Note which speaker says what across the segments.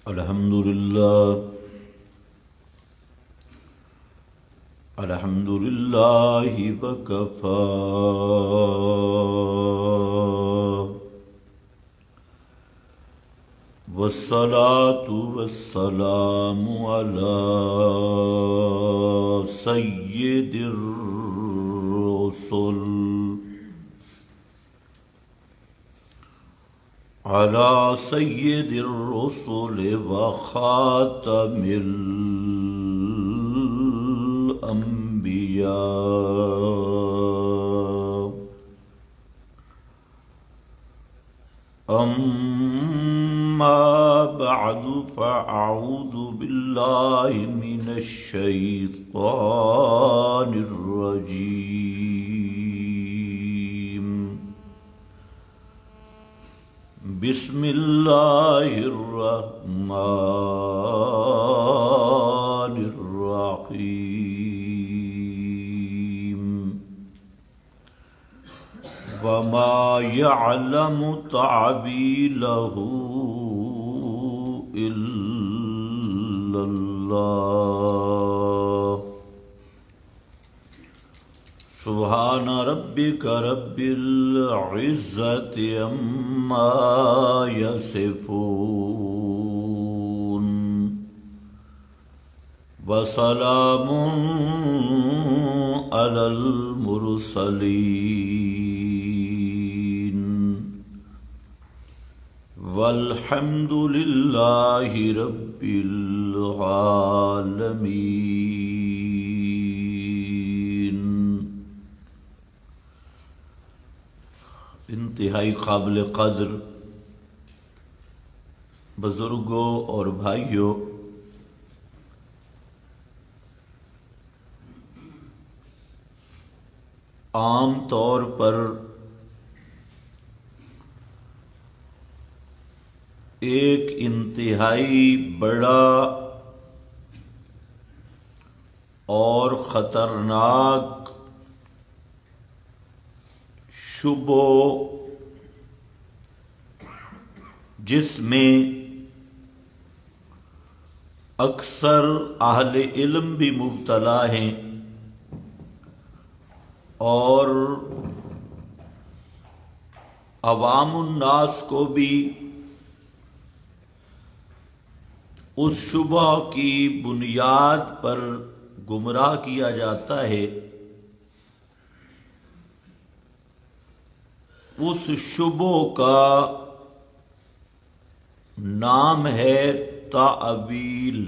Speaker 1: الحمد لله وكفى والصلاة والسلام على سيد الرسل وخاتم الأنبياء أما بعد فأعوذ بالله من الشيطان الرجيم بسم الله الرحمن الرحيم وما يعلم تعبيله إلا الله سبحان ربك رب العزة عما يصفون وسلام على المرسلين والحمد لله رب العالمين۔ انتہائی قابل قدر بزرگوں اور بھائیوں، عام طور پر ایک انتہائی بڑا اور خطرناک شبہ جس میں اکثر اہل علم بھی مبتلا ہیں اور عوام الناس کو بھی اس شبہ کی بنیاد پر گمراہ کیا جاتا ہے۔ اس شبہ کا نام ہے تعویل۔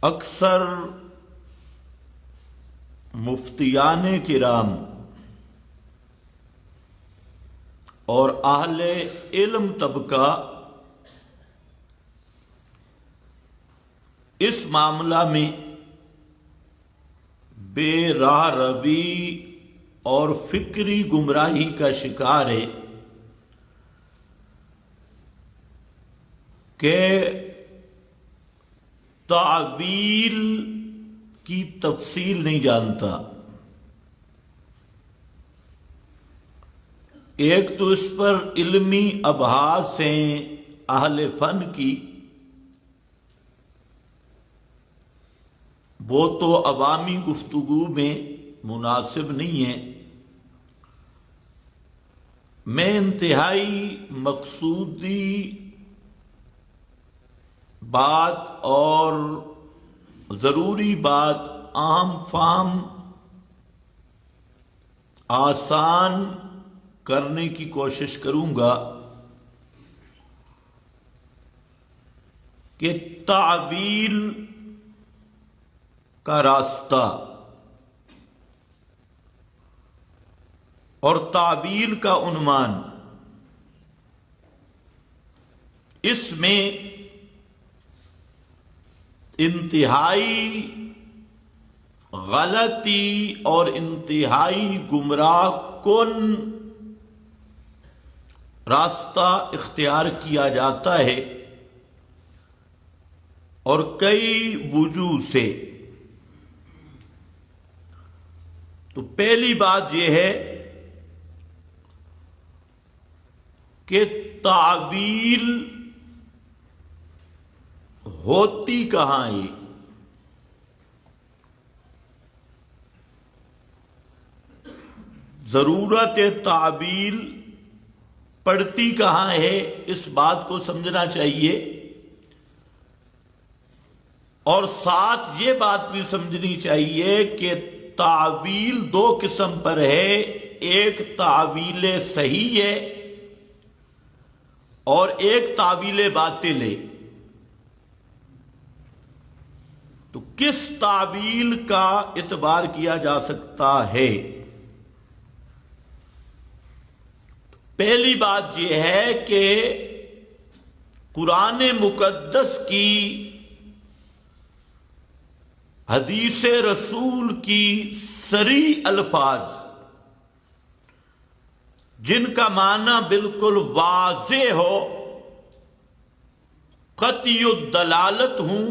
Speaker 1: اکثر مفتیان کرام اور اہل علم طبقہ اس معاملہ میں بے راہ روی اور فکری گمراہی کا شکار ہے کہ تعویل کی تفصیل نہیں جانتا۔ ایک تو اس پر علمی ابحاث ہیں اہل فن کی، وہ تو عوامی گفتگو میں مناسب نہیں ہے۔ میں انتہائی مقصودی بات اور ضروری بات، عام فہم، آسان کرنے کی کوشش کروں گا کہ تعویل کا راستہ اور تعویل کا عنوان، اس میں انتہائی غلطی اور انتہائی گمراہ کن راستہ اختیار کیا جاتا ہے، اور کئی وجوہ سے۔ تو پہلی بات یہ ہے کہ تعویل ہوتی کہاں ہے؟ ضرورت تعویل پڑتی کہاں ہے، اس بات کو سمجھنا چاہیے، اور ساتھ یہ بات بھی سمجھنی چاہیے کہ تعویل دو قسم پر ہے، ایک تعویل صحیح ہے اور ایک تعویل باطل ہے۔ تو کس تعویل کا اعتبار کیا جا سکتا ہے؟ پہلی بات یہ ہے کہ قرآن مقدس کی حدیث رسول کی صریح الفاظ جن کا معنی بالکل واضح ہو، قطعی الدلالت ہوں،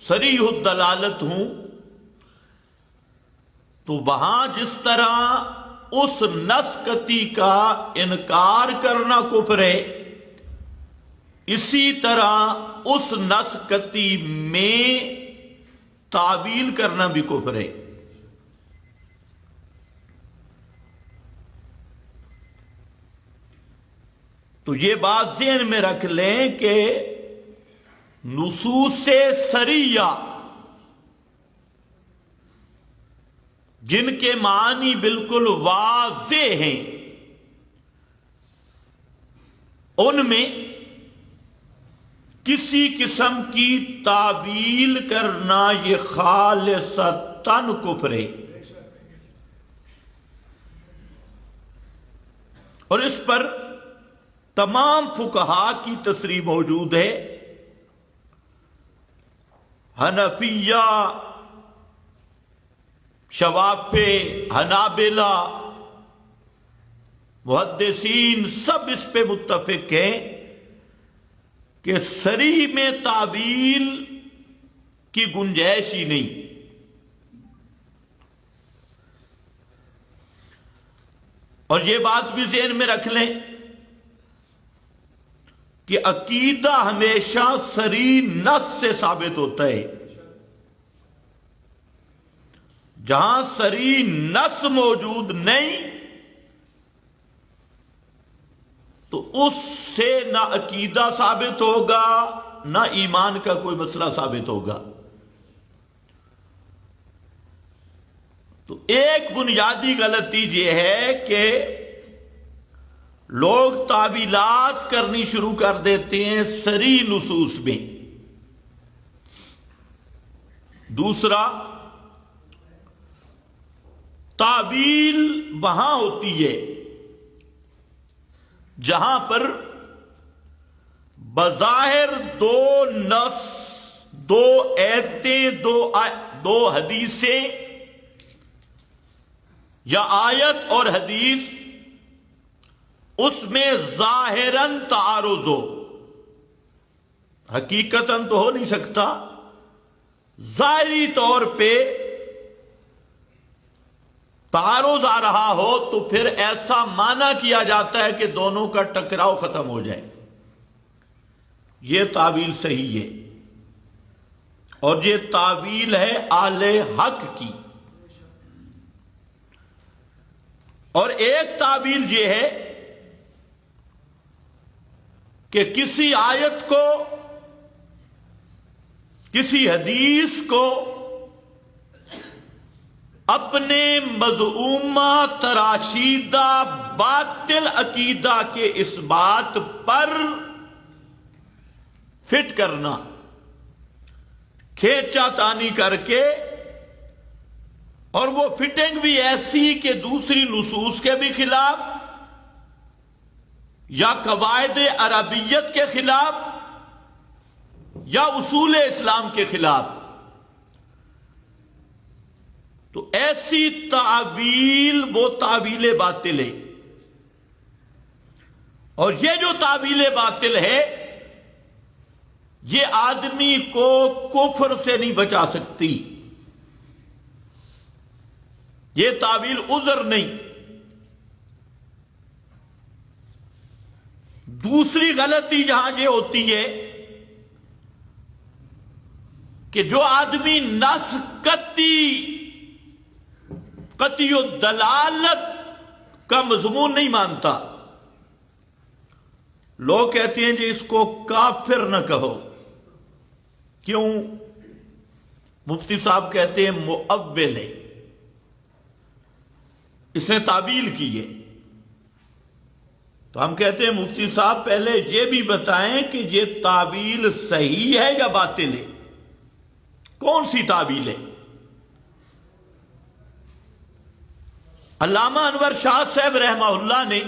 Speaker 1: صریح الدلالت ہوں، تو وہاں جس طرح اس نسقطی کا انکار کرنا کفر ہے، اسی طرح اس نسقطی میں تعویل کرنا بھی کفر ہے۔ تو یہ بات ذہن میں رکھ لیں کہ نصوص صریحہ جن کے معنی بالکل واضح ہیں، ان میں کسی قسم کی تعویل کرنا یہ خالصتاً کفر ہے، اور اس پر تمام فقہا کی تصریح موجود ہے۔ حنفیہ، شوافع، حنابلہ، محدثین سب اس پہ متفق ہیں کہ صریح میں تعویل کی گنجائش ہی نہیں۔ اور یہ بات بھی ذہن میں رکھ لیں کہ عقیدہ ہمیشہ صریح نص سے ثابت ہوتا ہے۔ جہاں صریح نص موجود نہیں تو اس سے نہ عقیدہ ثابت ہوگا نہ ایمان کا کوئی مسئلہ ثابت ہوگا۔ تو ایک بنیادی غلطی یہ ہے کہ لوگ تعویلات کرنی شروع کر دیتے ہیں صریح نصوص میں۔ دوسرا، تعویل وہاں ہوتی ہے جہاں پر بظاہر دو نص، دو ایتیں، دو حدیثیں یا آیت اور حدیث، اس میں ظاہراً تعارض ہو، حقیقتاً تو ہو نہیں سکتا، ظاہری طور پہ تعارض آ رہا ہو تو پھر ایسا معنی کیا جاتا ہے کہ دونوں کا ٹکراؤ ختم ہو جائے۔ یہ تعویل صحیح ہے، اور یہ تعویل ہے اہل حق کی۔ اور ایک تعویل یہ ہے کہ کسی آیت کو، کسی حدیث کو اپنے مذمومہ تراشیدہ باطل عقیدہ کے اس بات پر فٹ کرنا، کھینچا تانی کر کے، اور وہ فٹنگ بھی ایسی کہ دوسری نصوص کے بھی خلاف یا قواعد عربیت کے خلاف یا اصول اسلام کے خلاف۔ تو ایسی تعویل وہ تعویل باطل ہے، اور یہ جو تعویل باطل ہے یہ آدمی کو کفر سے نہیں بچا سکتی، یہ تعویل عذر نہیں۔ دوسری غلطی جہاں یہ ہوتی ہے کہ جو آدمی نص قطعی دلالت کا مضمون نہیں مانتا، لوگ کہتے ہیں جی اس کو کافر نہ کہو۔ کیوں؟ مفتی صاحب کہتے ہیں مؤول ہے، اس نے تعبیل کی ہے۔ تو ہم کہتے ہیں مفتی صاحب پہلے یہ بھی بتائیں کہ یہ تعبیل صحیح ہے یا باطل ہے، کون سی تعبیل ہے؟ علامہ انور شاہ صاحب رحمہ اللہ نے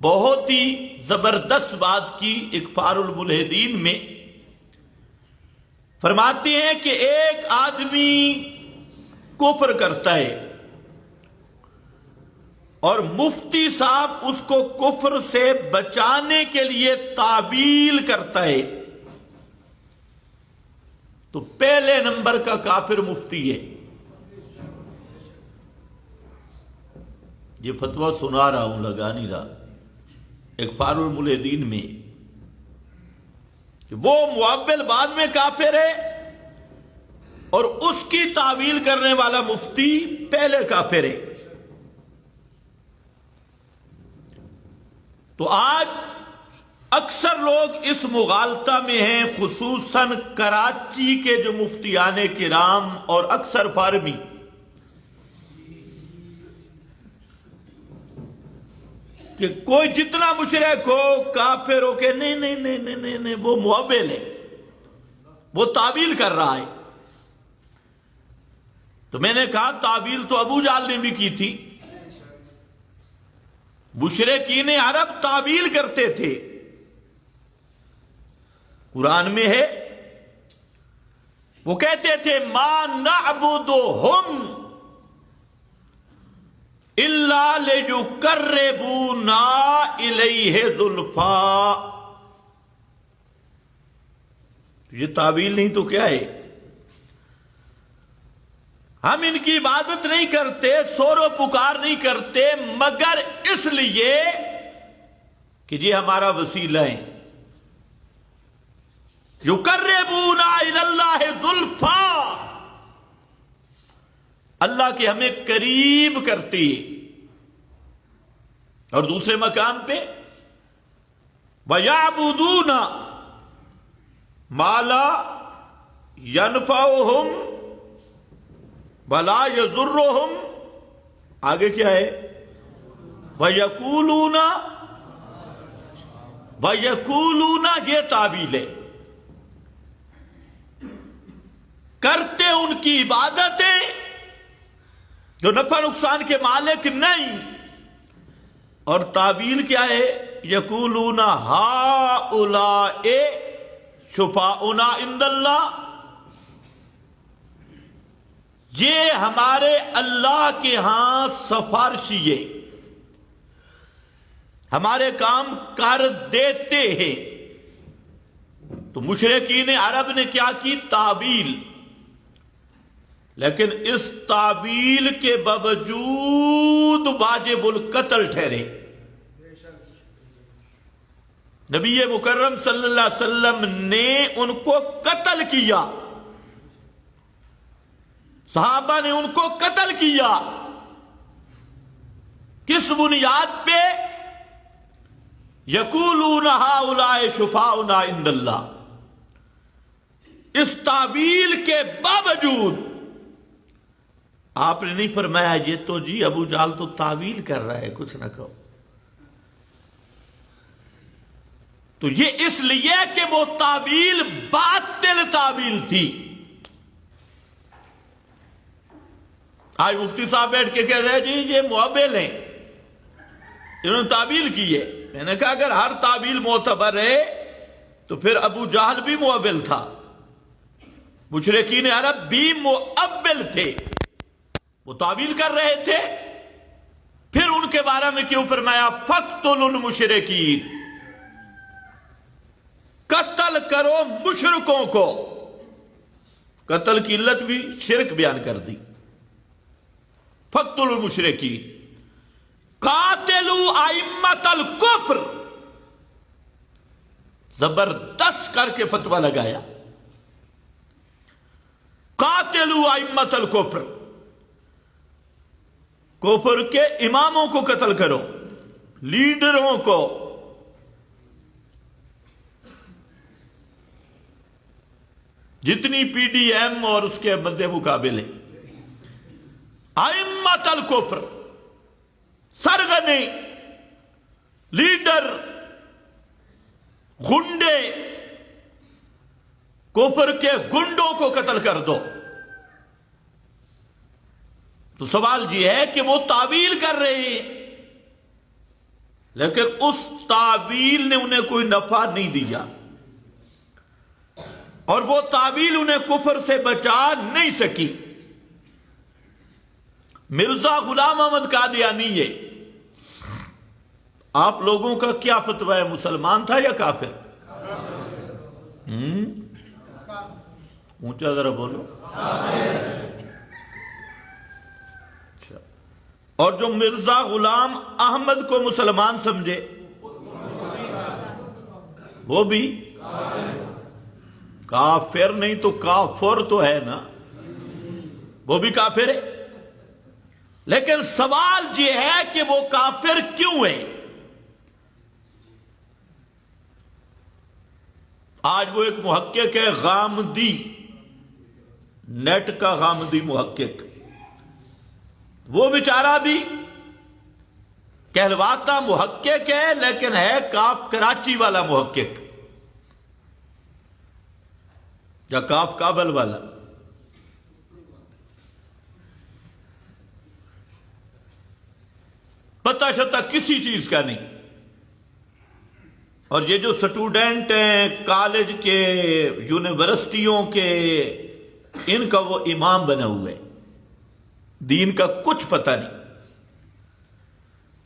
Speaker 1: بہت ہی زبردست بات کی اکفار الملحدین میں، فرماتے ہیں کہ ایک آدمی کفر کرتا ہے اور مفتی صاحب اس کو کفر سے بچانے کے لیے تعبیل کرتا ہے، تو پہلے نمبر کا کافر مفتی ہے۔ یہ فتویٰ سنا رہا ہوں، لگا نہیں رہا، اکفار الملحدین میں، کہ وہ مؤول بعد میں کافر ہے اور اس کی تعویل کرنے والا مفتی پہلے کافر ہے۔ تو آج اکثر لوگ اس مغالطہ میں ہیں، خصوصاً کراچی کے جو مفتیان کرام اور اکثر فارمی، کہ کوئی جتنا مشرک ہو کافر ہو کہ نہیں نہیں نہیں نہیں نہیں نہیں وہ مؤول ہے، وہ تعویل کر رہا ہے۔ تو میں نے کہا تعویل تو ابو جہل نے بھی کی تھی، مشرکین عرب تعویل کرتے تھے۔ قرآن میں ہے، وہ کہتے تھے ما نعبدہم الا لیقربونا الیہ زلفیٰ۔ یہ تعویل نہیں تو کیا ہے؟ ہم ان کی عبادت نہیں کرتے، سور و پکار نہیں کرتے، مگر اس لیے کہ یہ ہمارا وسیلہ ہے۔ یقربونا الی اللہ زلفیٰ، اللہ کے ہمیں قریب کرتی ہے۔ اور دوسرے مقام پہ وَيَعْبُدُونَ مَا لَا يَنْفَعُهُمْ وَلَا يَضُرُّهُمْ، آگے کیا ہے؟ وَيَقُولُونَ، یہ تعبیل ہے، کرتے ان کی عبادتیں جو نفع نقصان کے مالک نہیں، اور تعبیل کیا ہے؟ یقولون ہؤلاء شفاؤنا عند اللہ، یہ ہمارے اللہ کے ہاں سفارشی ہے، ہمارے کام کر دیتے ہیں۔ تو مشرکین عرب نے کیا کی؟ تعبیل۔ لیکن اس تعبیل کے باوجود واجب القتل ٹھہرے۔ نبی مکرم صلی اللہ علیہ وسلم نے ان کو قتل کیا، صحابہ نے ان کو قتل کیا۔ کس بنیاد پہ؟ یقولون ہؤلاء شفاؤنا عند اللہ، اس تعبیل کے باوجود آپ نے نہیں فرمایا یہ تو جی ابو جہل تو تعویل کر رہا ہے، کچھ نہ کہو۔ تو یہ اس لیے کہ وہ تعویل باطل تعویل تھی۔ آج مفتی صاحب بیٹھ کے کہہ رہے جی یہ مؤول ہیں، انہوں نے تعویل کی ہے۔ میں نے کہا اگر ہر تعویل معتبر ہے تو پھر ابو جہل بھی مؤول تھا، مشرکین عرب بھی مؤول تھے، وہ تعویل کر رہے تھے۔ پھر ان کے بارے میں کیوں فرمایا فَقْتُلُوا الْمُشْرِكِينَ، قتل کرو مشرکوں کو۔ قتل کی علت بھی شرک بیان کر دی۔ فقتلوا المشرکین قاتلوا ائمۃ الکفر، زبردست کر کے فتویٰ لگایا، قاتلوا ائمۃ الکفر، کفر کے اماموں کو قتل کرو، لیڈروں کو، جتنی پی ڈی ایم اور اس کے مد مقابل ہے، ائمۃ الکفر، سرغنے، لیڈر، گنڈے، کفر کے گنڈوں کو قتل کر دو۔ تو سوال یہ ہے کہ وہ تعویل کر رہے ہیں، لیکن اس تعویل نے انہیں کوئی نفع نہیں دیا، اور وہ تعویل انہیں کفر سے بچا نہیں سکی۔ مرزا غلام احمد قادیانی، یہ آپ لوگوں کا کیا فتویٰ ہے؟ مسلمان تھا یا کافر؟ اونچا ذرا بولو۔ اچھا، اور جو مرزا غلام احمد کو مسلمان سمجھے وہ بھی کافر نہیں تو کافر تو ہے نا، وہ بھی کافر ہے۔ لیکن سوال یہ ہے کہ وہ کافر کیوں ہے؟ آج وہ ایک محقق ہے، غامدی، نیٹ کا غامدی محقق، وہ بیچارہ بھی کہلواتا محقق ہے، لیکن ہے کراچی والا محقق یا کابل والا۔ پتہ شتہ کسی چیز کا نہیں، اور یہ جو سٹوڈنٹ ہیں کالج کے، یونیورسٹیوں کے، ان کا وہ امام بنا ہوا ہے، دین کا کچھ پتہ نہیں۔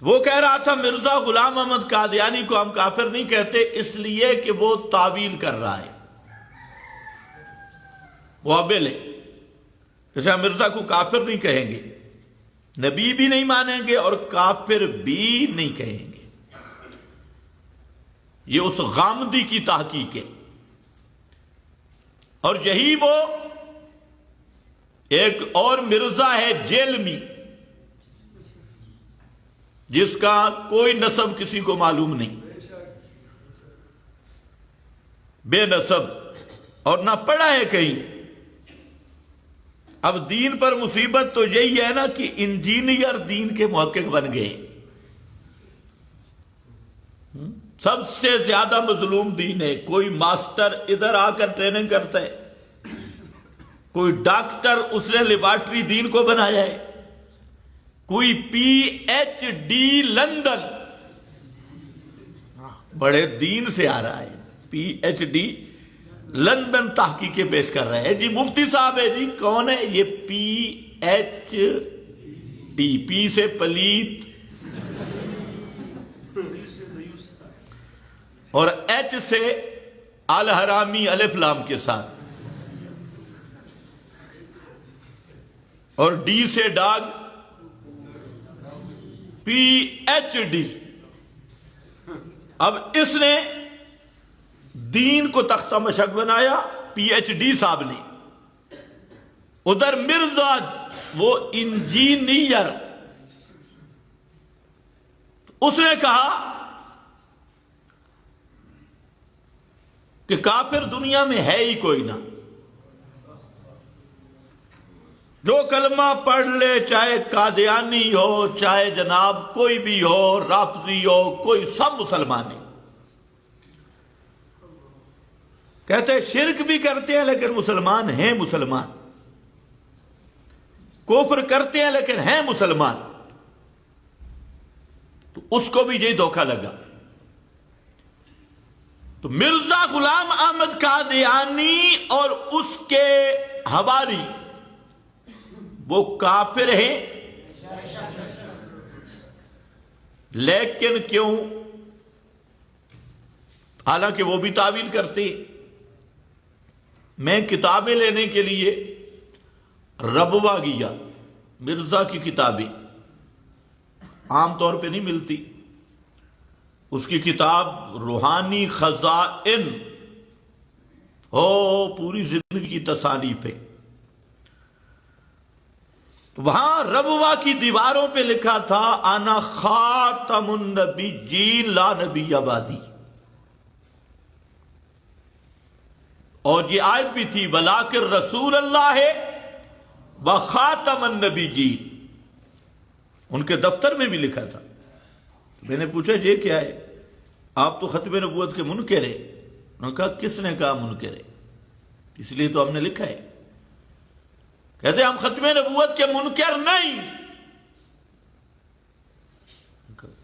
Speaker 1: وہ کہہ رہا تھا مرزا غلام احمد قادیانی کو ہم کافر نہیں کہتے، اس لیے کہ وہ تعویل کر رہا ہے، معابل ہے۔ جیسے ہم مرزا کو کافر نہیں کہیں گے، نبی بھی نہیں مانیں گے، اور کافر بھی نہیں کہیں گے۔ یہ اس غامدی کی تحقیق ہے، اور یہی وہ ایک اور مرزا ہے جیلمی، جس کا کوئی نسب کسی کو معلوم نہیں، بے نسب، اور نہ پڑھا ہے کہیں۔ اب دین پر مصیبت تو یہی ہے نا کہ انجینئر دین کے محقق بن گئے۔ سب سے زیادہ مظلوم دین ہے۔ کوئی ماسٹر ادھر آ کر ٹریننگ کرتا ہے، کوئی ڈاکٹر، اس نے لیبارٹری دین کو بنایا ہے، کوئی پی ایچ ڈی لندن، بڑے دین سے آ رہا ہے، پی ایچ ڈی لندن تحقیقیں پیش کر رہے ہیں۔ جی مفتی صاحب ہے، جی کون ہے یہ؟ پی ایچ ڈی، پی سے پلیت اور ایچ سے الحرامی الف لام کے ساتھ، اور ڈی سے ڈاگ، پی ایچ ڈی۔ اب اس نے دین کو تختہ مشق بنایا، پی ایچ ڈی صاحب نے۔ ادھر مرزا وہ انجینئر، اس نے کہا کہ کافر دنیا میں ہے ہی کوئی نہ، جو کلمہ پڑھ لے، چاہے قادیانی ہو، چاہے جناب کوئی بھی ہو، رافضی ہو، کوئی، سب مسلمان ہیں۔ کہتے ہیں شرک بھی کرتے ہیں لیکن مسلمان ہیں، مسلمان کفر کرتے ہیں لیکن ہیں مسلمان۔ تو اس کو بھی یہی دھوکہ لگا۔ تو مرزا غلام احمد قادیانی اور اس کے حواری وہ کافر ہیں، لیکن کیوں؟ حالانکہ وہ بھی تعویل کرتے ہیں۔ میں کتابیں لینے کے لیے ربوہ گیا، مرزا کی کتابیں عام طور پہ نہیں ملتی. اس کی کتاب روحانی خزائن ہو پوری زندگی کی تصانیف ہے. وہاں ربوہ کی دیواروں پہ لکھا تھا انا خاتم النبیین لا نبی بعدی. اور یہ آیت بھی تھی ولاکن رسول اللہ و خاتم النبیین. ان کے دفتر میں بھی لکھا تھا. میں نے پوچھا یہ کیا ہے؟ آپ تو ختم نبوت کے منکر ہیں. انہوں نے کہا کس نے کہا منکر ہے؟ اس لیے تو ہم نے لکھا ہے. کہتے ہم ختم نبوت کے منکر نہیں.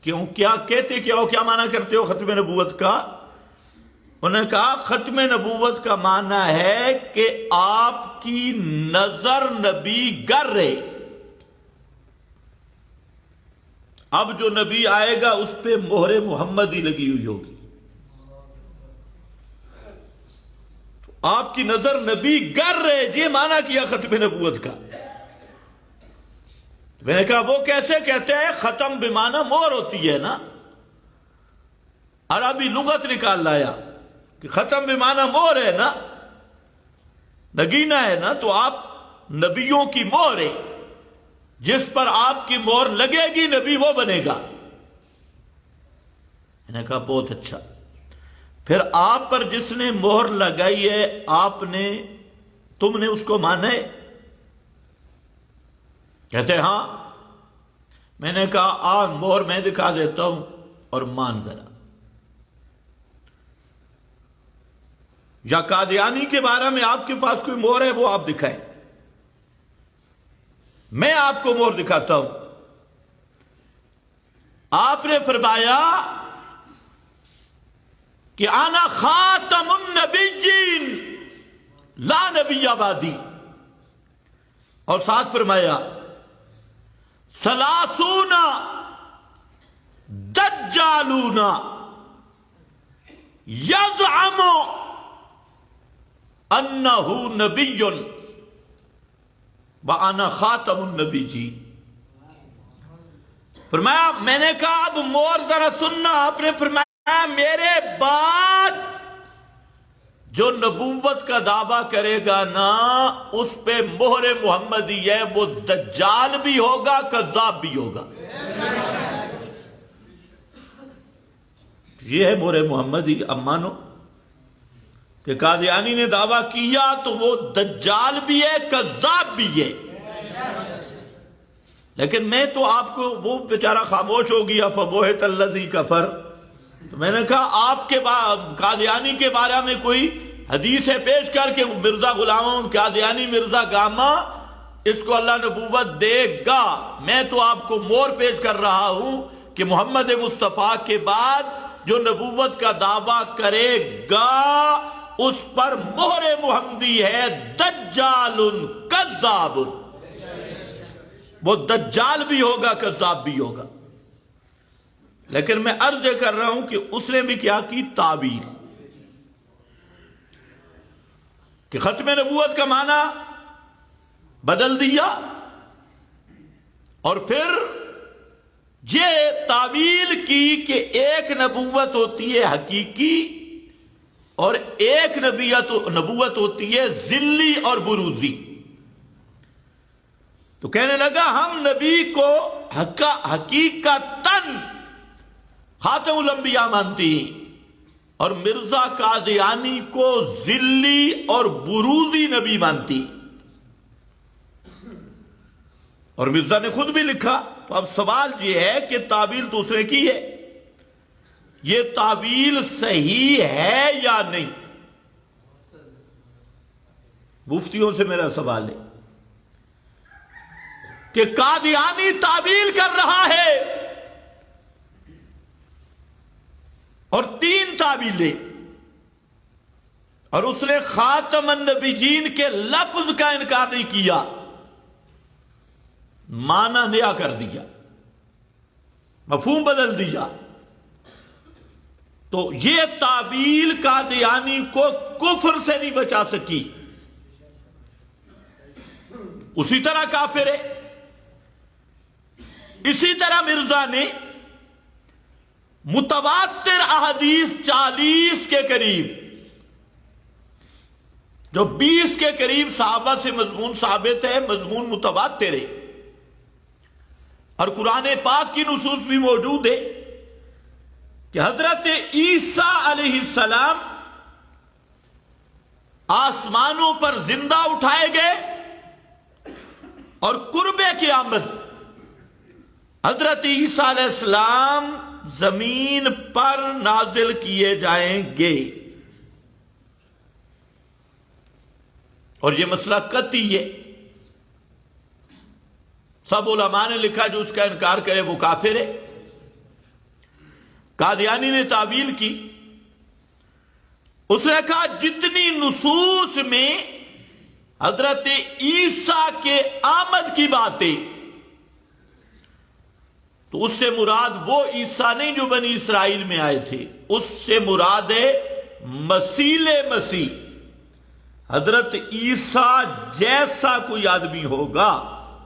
Speaker 1: کیوں؟ کیا کہتے کیا ہو؟ کیا معنی کرتے ہو ختم نبوت کا؟ انہوں نے کہا ختم نبوت کا معنی ہے کہ آپ کی نظر نبی گر رہے. اب جو نبی آئے گا اس پہ مہر محمدی لگی ہوئی ہوگی. تو آپ کی نظر نبی گر رہے، یہ معنی کیا ختم نبوت کا. میں نے کہا وہ کیسے کہتے ہیں؟ ختم بمعنی مہر ہوتی ہے نا. عربی لغت نکال لایا کہ ختم بمعنی مہر ہے نا، نگینہ ہے نا. تو آپ نبیوں کی مہر ہے، جس پر آپ کی مہر لگے گی نبی وہ بنے گا. میں نے کہا بہت اچھا. پھر آپ پر جس نے مہر لگائی ہے تم نے اس کو مانا ہے؟ کہتے ہاں. میں نے کہا مہر میں دکھا دیتا ہوں اور مان ذرا. یا قادیانی کے بارے میں آپ کے پاس کوئی مہر ہے وہ آپ دکھائیں، میں آپ کو مہر دکھاتا ہوں. آپ نے فرمایا کہ انا خاتم النبیین لا نبی بعدی. اور ساتھ فرمایا ثلاثون دجالون یزعم انہ نبی وَأَنَا خَاتَمُ النَّبِيِّينَ. فرمایا میں نے کہا اب مور ذرا سننا. آپ نے فرمایا میرے بعد جو نبوت کا دعویٰ کرے گا نا اس پہ مہر محمدی ہے، وہ دجال بھی ہوگا کذاب بھی ہوگا. یہ ہے مہر محمدی. اب مانو کہ قادیانی نے دعویٰ کیا تو وہ دجال بھی ہے کذاب بھی ہے. لیکن میں تو آپ کو، وہ بیچارہ خاموش ہو گیا فبہت الذی کفر. تو میں نے کہا آپ کے قادیانی کے بارے میں کوئی حدیث ہے پیش کر کے مرزا غلام محمد قادیانی مرزا گاما اس کو اللہ نبوت دے گا. میں تو آپ کو مہر پیش کر رہا ہوں کہ محمد مصطفیٰ کے بعد جو نبوت کا دعویٰ کرے گا اس پر مہر محمدی ہے دجال کذاب. وہ دجال بھی ہوگا کذاب بھی ہوگا. لیکن میں عرض یہ کر رہا ہوں کہ اس نے بھی کیا کی تعبیر کہ ختم نبوت کا معنی بدل دیا. اور پھر یہ تعویل کی کہ ایک نبوت ہوتی ہے حقیقی اور ایک نبوت ہوتی ہے ذلی اور بروزی. تو کہنے لگا ہم نبی کو حقیقتاً خاتم الانبیاء مانتی ہیں اور مرزا قادیانی کو ذلی اور بروزی نبی مانتی. اور مرزا نے خود بھی لکھا. تو اب سوال یہ ہے کہ تعویل تو اس نے کی ہے، یہ تعویل صحیح ہے یا نہیں؟ مفتیوں سے میرا سوال ہے کہ قادیانی تعویل کر رہا ہے اور 3 تعویلیں، اور اس نے خاتم النبیین کے لفظ کا انکار نہیں کیا، معنی نیا کر دیا، مفہوم بدل دیا. تو یہ تعویل قادیانی کو کفر سے نہیں بچا سکی. اسی طرح کافر ہے. اسی طرح مرزا نے متواتر احادیث 40 کے قریب، جو 20 کے قریب صحابہ سے مضمون ثابت ہے، مضمون متواتر ہے، اور قرآن پاک کی نصوص بھی موجود ہے کہ حضرت عیسیٰ علیہ السلام آسمانوں پر زندہ اٹھائے گئے اور قرب قیامت حضرت عیسیٰ علیہ السلام زمین پر نازل کیے جائیں گے، اور یہ مسئلہ قطعی ہے۔ سب علماء نے لکھا جو اس کا انکار کرے وہ کافر ہے۔ قادیانی نے تعویل کی، اس نے کہا جتنی نصوص میں حضرت عیسیٰ کے آمد کی باتیں، تو اس سے مراد وہ عیسیٰ نہیں جو بنی اسرائیل میں آئے تھے، اس سے مراد ہے مسیح مسیح، حضرت عیسیٰ جیسا کوئی آدمی ہوگا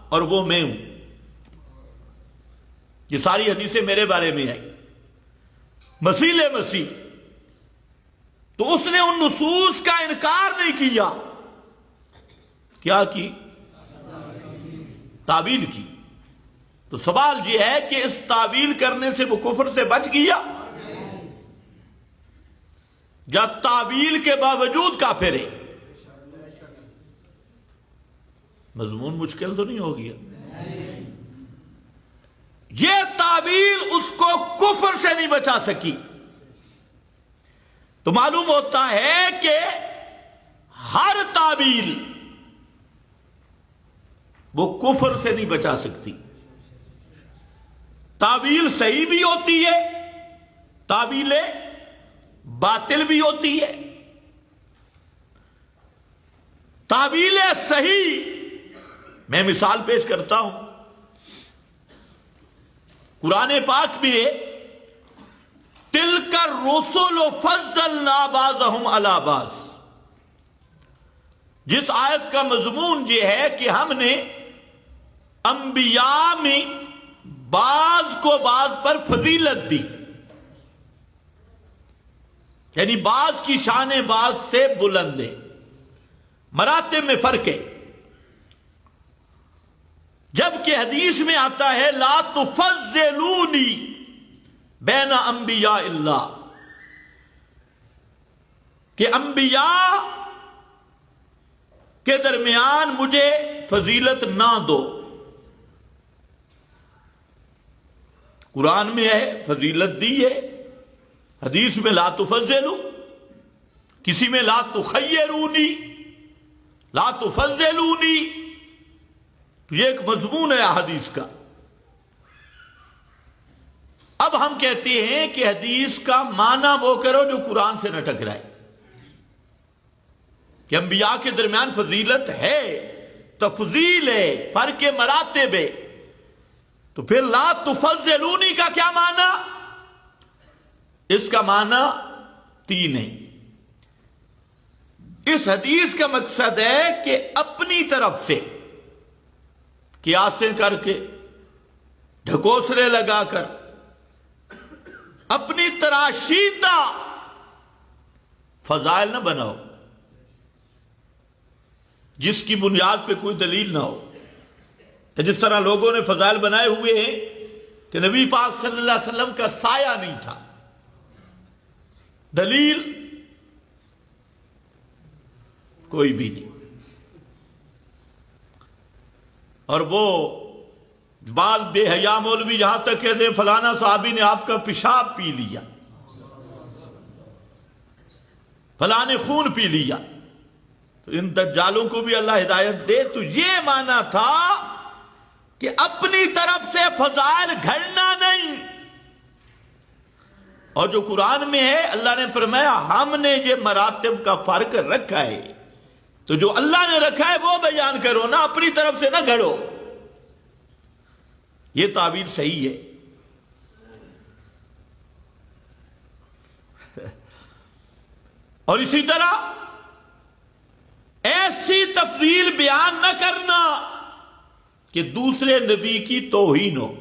Speaker 1: اور وہ میں ہوں۔ یہ ساری حدیثیں میرے بارے میں آئی، مسیح مسیح۔ تو اس نے ان نصوص کا انکار نہیں کیا، کیا کی؟ تعویل کی۔ تو سوال یہ ہے کہ اس تعویل کرنے سے وہ کفر سے بچ گیا یا تعویل کے باوجود کافر ہے؟ مضمون مشکل تو نہیں ہو گیا؟ یہ تعویل اس کو کفر سے نہیں بچا سکی۔ تو معلوم ہوتا ہے کہ ہر تعویل وہ کفر سے نہیں بچا سکتی۔ تعویل صحیح بھی ہوتی ہے، تعویل باطل بھی ہوتی ہے۔ تعویل صحیح میں مثال پیش کرتا ہوں، قرآن پاک میں تِلْكَ الرُّسُلُ فَضَّلْنَا بَعْضَهُمْ عَلَى بَعْضٍ، جس آیت کا مضمون یہ ہے کہ ہم نے انبیاء میں بعض کو بعض پر فضیلت دی، یعنی بعض کی شان بعض سے بلند ہے، مراتب میں فرق ہے۔ جبکہ حدیث میں آتا ہے لا تفضلونی بین انبیاء اللہ، کہ انبیاء کے درمیان مجھے فضیلت نہ دو۔ قرآن میں ہے فضیلت دی ہے، حدیث میں لا تفضلو، کسی میں لا تخیرونی، لا تفضلونی، یہ ایک مضمون ہے حدیث کا۔ اب ہم کہتے ہیں کہ حدیث کا معنی وہ کرو جو قرآن سے نہ ٹکرائے، کہ انبیاء کے درمیان فضیلت ہے، تفضیل ہے، فرق مراتب ہے، تو پھر لا تفضلونی کا کیا معنی؟ اس کا معنی 3 ہے۔ اس حدیث کا مقصد ہے کہ اپنی طرف سے قیاسیں کر کے، ڈھکوسلے لگا کر، اپنی تراشیدہ فضائل نہ بناؤ جس کی بنیاد پہ کوئی دلیل نہ ہو۔ جس طرح لوگوں نے فضائل بنائے ہوئے ہیں کہ نبی پاک صلی اللہ علیہ وسلم کا سایہ نہیں تھا، دلیل کوئی بھی نہیں۔ اور وہ بعض بے حیا مولوی یہاں تک کہتے ہیں فلانا صحابی نے آپ کا پیشاب پی لیا، فلاں نے خون پی لیا، تو ان دجالوں کو بھی اللہ ہدایت دے۔ تو یہ معنی تھا کہ اپنی طرف سے فضائل گھڑنا نہیں، اور جو قرآن میں ہے اللہ نے فرمایا ہم نے یہ مراتب کا فرق رکھا ہے، تو جو اللہ نے رکھا ہے وہ بیان کرو نا، اپنی طرف سے نہ گھڑو۔ یہ تعبیر صحیح ہے۔ اور اسی طرح ایسی تفضیل بیان نہ کرنا کہ دوسرے نبی کی توہین ہو۔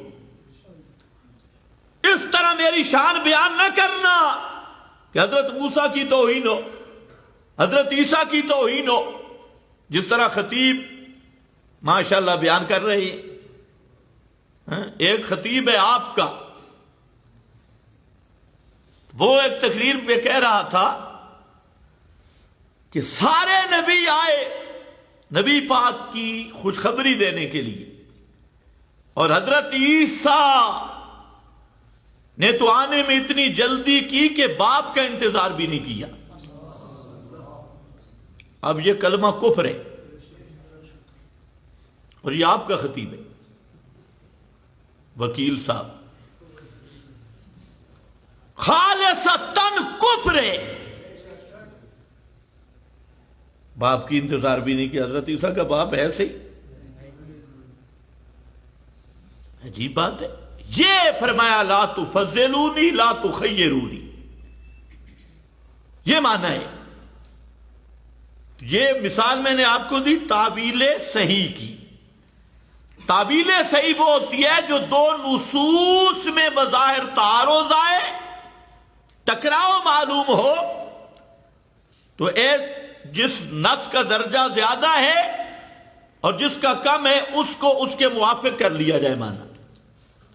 Speaker 1: میری شان بیان نہ کرنا کہ حضرت موسیٰ کی توہین ہو، حضرت عیسیٰ کی توہین ہو، جس طرح خطیب ماشاءاللہ بیان کر رہے ہیں۔ ایک خطیب ہے آپ کا، وہ ایک تقریر میں کہہ رہا تھا کہ سارے نبی آئے نبی پاک کی خوشخبری دینے کے لیے، اور حضرت عیسیٰ نے تو آنے میں اتنی جلدی کی کہ باپ کا انتظار بھی نہیں کیا۔ اب یہ کلمہ کفر ہے، اور یہ آپ کا خطیب ہے وکیل صاحب، خالصتاً کفر ہے۔ باپ کی انتظار بھی نہیں کیا، حضرت عیسیٰ کا باپ ہے صحیح، عجیب بات ہے۔ یہ فرمایا لا تفضلونی لا تخیرونی، یہ معنی ہے۔ یہ مثال میں نے آپ کو دی تعبیل صحیح کی۔ تعبیل صحیح وہ ہوتی ہے جو دو نصوص میں بظاہر تعارض آئے، ٹکراؤ معلوم ہو، تو جس نص کا درجہ زیادہ ہے اور جس کا کم ہے اس کو اس کے موافق کر لیا جائے معنی،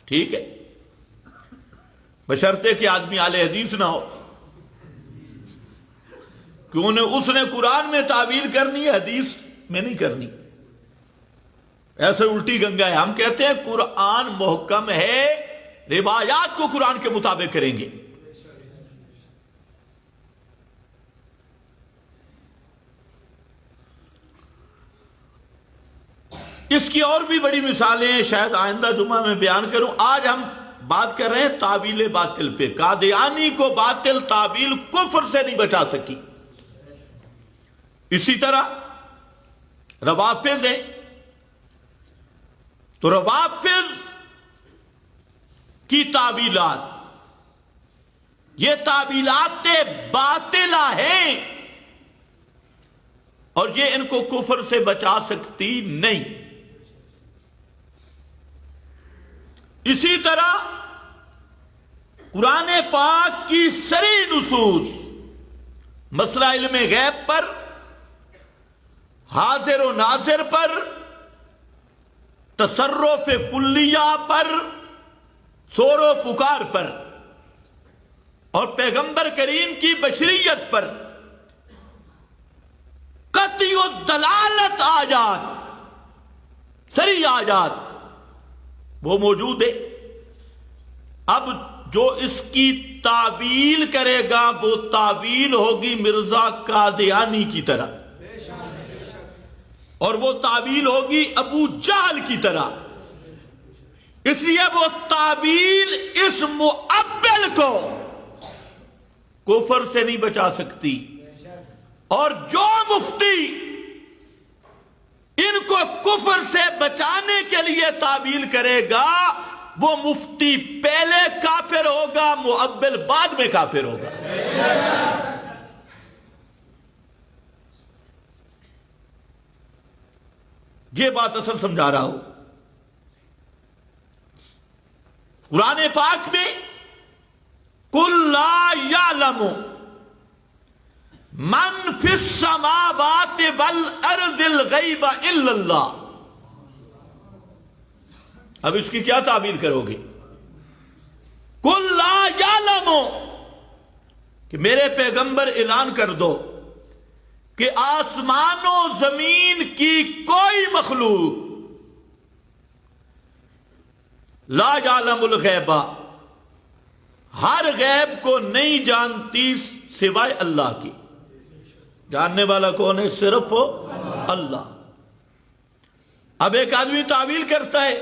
Speaker 1: ٹھیک ہے، بشرطے کہ آدمی اہل حدیث نہ ہو، کیوں نے اس نے قرآن میں تعویل کرنی ہے، حدیث میں نہیں کرنی، ایسے الٹی گنگا ہے۔ ہم کہتے ہیں قرآن محکم ہے، روایات کو قرآن کے مطابق کریں گے۔ اس کی اور بھی بڑی مثالیں شاید آئندہ جمعہ میں بیان کروں۔ آج ہم بات کر رہے ہیں تعویل باطل پہ۔ قادیانی کو باطل تعویل کفر سے نہیں بچا سکی۔ اسی طرح روافض ہیں، تو روافض کی تعویلات، یہ تعویلات باطلہ ہیں، اور یہ ان کو کفر سے بچا سکتی نہیں۔ اسی طرح قرآن پاک کی صریح نصوص مسئلہ علم غیب پر، حاضر و ناظر پر، تصرف کلیہ پر، سور و پکار پر، اور پیغمبر کریم کی بشریت پر قطعی دلالت آیات، صریح آیات وہ موجود ہے۔ اب جو اس کی تعویل کرے گا وہ تعویل ہوگی مرزا قادیانی کی طرح، اور وہ تعویل ہوگی ابو جہل کی طرح۔ اس لیے وہ تعویل اس مؤبل کو کفر سے نہیں بچا سکتی، اور جو مفتی ان کو کفر سے بچانے کے لیے تعویل کرے گا وہ مفتی پہلے کافر ہوگا، مؤبل بعد میں کافر ہوگا۔ یہ بات اصل سمجھا رہا ہوں۔ قرآن پاک میں قُلْ لَا يَعْلَمُ مَنْ فِي السَّمَاوَاتِ وَالْأَرْضِ الْغَيْبَ إِلَّا اللَّهُ۔ اب اس کی کیا تعبیر کرو گے؟ قُلْ لَا يَعْلَمُ، کہ میرے پیغمبر اعلان کر دو کہ آسمان و زمین کی کوئی مخلوق لا یعلم الغیبہ، ہر غیب کو نہیں جانتی سوائے اللہ کی۔ جاننے والا کون ہے؟ صرف اللہ۔ اب ایک آدمی تعویل کرتا ہے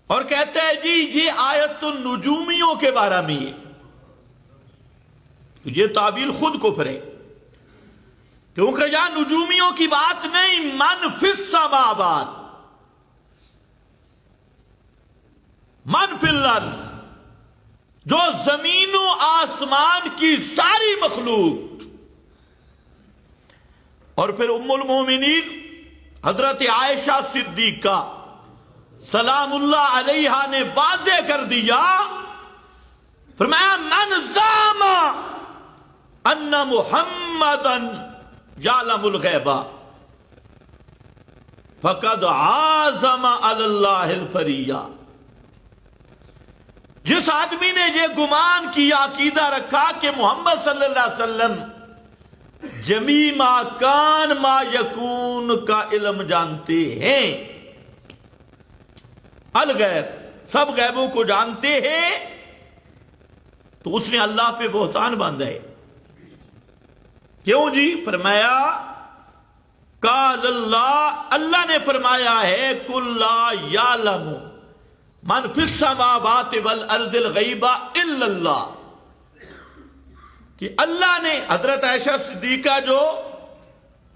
Speaker 1: اور کہتا ہے جی یہ آیت النجومیوں کے بارے میں ہے، تو یہ تعویل خود کفر ہے، کیونکہ یہاں نجومیوں کی بات نہیں، من فی السماوات، من فی الارض، جو زمین و آسمان کی ساری مخلوق۔ اور پھر ام المومنین حضرت عائشہ صدیقہ سلام اللہ علیہا نے واضح کر دیا، فرمایا من زعم ان محمدا یعلم الغیب فقد عازم علی اللہ الفریہ۔ جس آدمی نے یہ گمان کیا، عقیدہ رکھا کہ محمد صلی اللہ علیہ وسلم جمیع ما کان ما یکون کا علم جانتے ہیں، الغیب سب غیبوں کو جانتے ہیں، تو اس نے اللہ پہ بہتان باندھا ہے۔ کیوں جی؟ فرمایا قال اللہ، اللہ نے فرمایا ہے قل لا یعلم من فی السماوات والارض الغیب الا اللہ، کہ اللہ نے حضرت عائشہ صدیقہ جو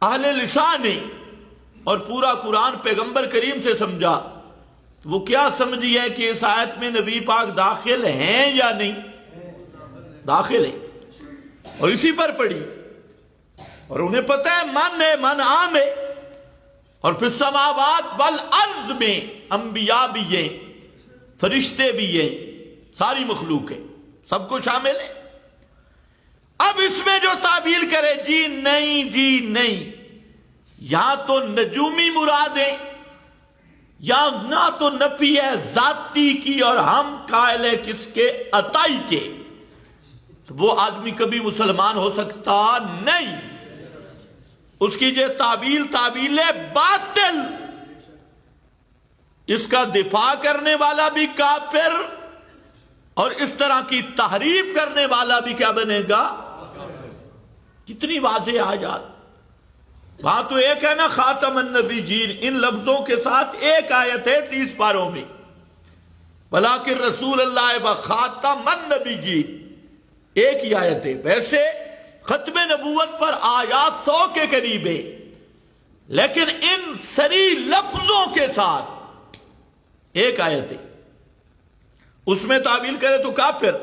Speaker 1: اہل لسان ہے اور پورا قرآن پیغمبر کریم سے سمجھا، تو وہ کیا سمجھی ہے کہ اس آیت میں نبی پاک داخل ہیں یا نہیں؟ داخل ہیں، اور اسی پر پڑھی، اور انہیں پتہ ہے من عام ہے، اور پھر سماوات والارض میں انبیاء بھی ہیں، فرشتے بھی ہیں، ساری مخلوق ہے، سب کو شامل ہے۔ اب اس میں جو تعبیر کرے جی نہیں جی نہیں، یہاں تو نجومی مراد ہے، یا نہ تو نفی ہے ذاتی کی اور ہم قائل ہے کس کے؟ عطائی کے، تو وہ آدمی کبھی مسلمان ہو سکتا نہیں۔ اس کی یہ تعبیل باطل، اس کا دفاع کرنے والا بھی کافر، اور اس طرح کی تحریف کرنے والا بھی کیا بنے گا؟ کتنی واضح آیات۔ وہاں تو ایک ہے نا خاتم النبیین، ان لفظوں کے ساتھ ایک آیت ہے 30 پاروں میں، ولیکن رسول اللہ و خاتم النبیین، ایک ہی آیت ہے۔ ویسے ختم نبوت پر آیات 100 کے قریب ہے، لیکن ان سری لفظوں کے ساتھ ایک آیت ہے، اس میں تعبیر کرے تو کافر۔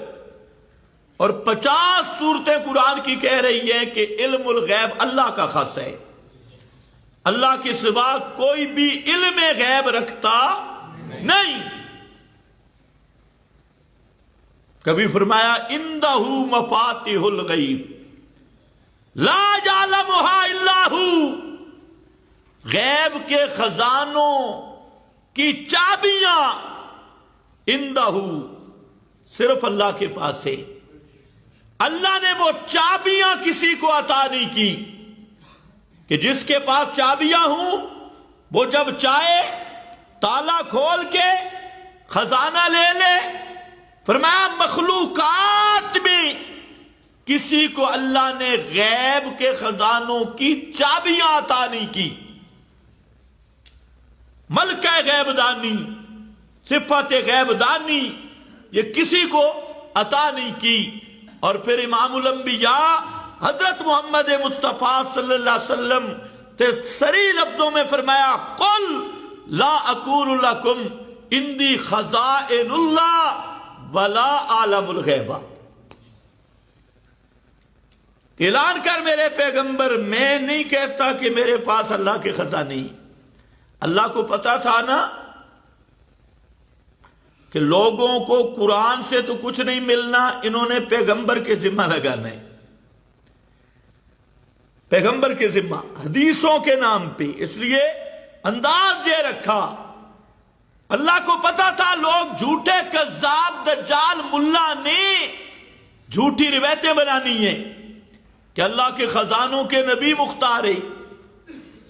Speaker 1: اور 50 صورتیں قرآن کی کہہ رہی ہیں کہ علم الغیب اللہ کا خاص ہے، اللہ کے سوا کوئی بھی علم غیب رکھتا نہیں۔ کبھی فرمایا عندہ مفاتیح الغیب لا یعلمها الا هو، غیب کے خزانوں کی چابیاں عندہ صرف اللہ کے پاس ہے۔ اللہ نے وہ چابیاں کسی کو عطا نہیں کی کہ جس کے پاس چابیاں ہوں وہ جب چاہے تالا کھول کے خزانہ لے لے۔ فرمایا مخلوقات میں کسی کو اللہ نے غیب کے خزانوں کی چابیاں عطا نہیں کی۔ ملکہ غیب دانی، صفت غیب دانی، یہ کسی کو عطا نہیں کی۔ اور پھر امام الانبیاء حضرت محمد مصطفیٰ صلی اللہ علیہ وسلم سری لفظوں میں فرمایا قل لا اقول لکم عندی خزائن اللہ ولا اعلم الغیب، اعلان کر میرے پیغمبر، میں نہیں کہتا کہ میرے پاس اللہ کے خزانے ہیں۔ اللہ کو پتا تھا نا کہ لوگوں کو قرآن سے تو کچھ نہیں ملنا، انہوں نے پیغمبر کے ذمہ لگانا ہے، پیغمبر کے ذمہ حدیثوں کے نام پہ، اس لیے انداز یہ رکھا۔ اللہ کو پتا تھا لوگ جھوٹے کذاب دجال ملا نے جھوٹی روایتیں بنانی ہیں کہ اللہ کے خزانوں کے نبی مختار ہے،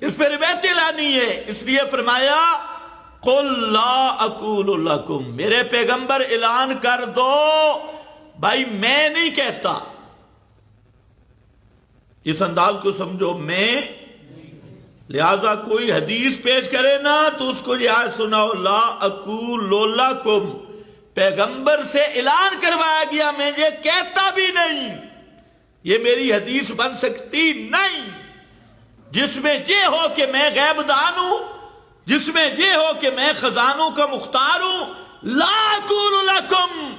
Speaker 1: اس پہ روایتیں لانی ہے، اس لیے فرمایا قل لا اقول لکم، میرے پیغمبر اعلان کر دو بھائی میں نہیں کہتا۔ اس انداز کو سمجھو، میں، لہذا کوئی حدیث پیش کرے نا تو اس کو یہ سناؤ لا اقول لکم، پیغمبر سے اعلان کروایا گیا، میں یہ کہتا بھی نہیں، یہ میری حدیث بن سکتی نہیں، جس میں یہ ہو کہ میں غیب دان ہوں، جس میں یہ ہو کہ میں خزانوں کا مختار ہوں۔ لا اقول لکم،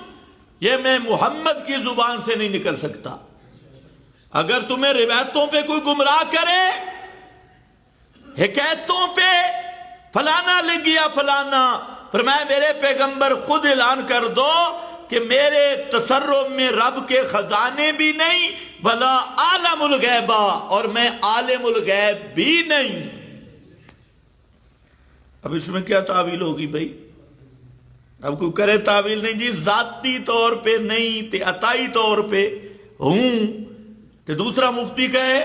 Speaker 1: یہ میں محمد کی زبان سے نہیں نکل سکتا۔ اگر تمہیں روایتوں پہ کوئی گمراہ کرے، حکایتوں پہ فلانا لکھ گیا فلانا، فرمایا میرے پیغمبر خود اعلان کر دو کہ میرے تصرف میں رب کے خزانے بھی نہیں بلا عالم الغیبہ، اور میں عالم الغیب بھی نہیں۔ اب اس میں کیا تعویل ہوگی بھائی؟ اب کوئی کرے تعویل نہیں جی ذاتی طور پہ نہیں تے عطائی طور پہ ہوں، تے دوسرا مفتی کہے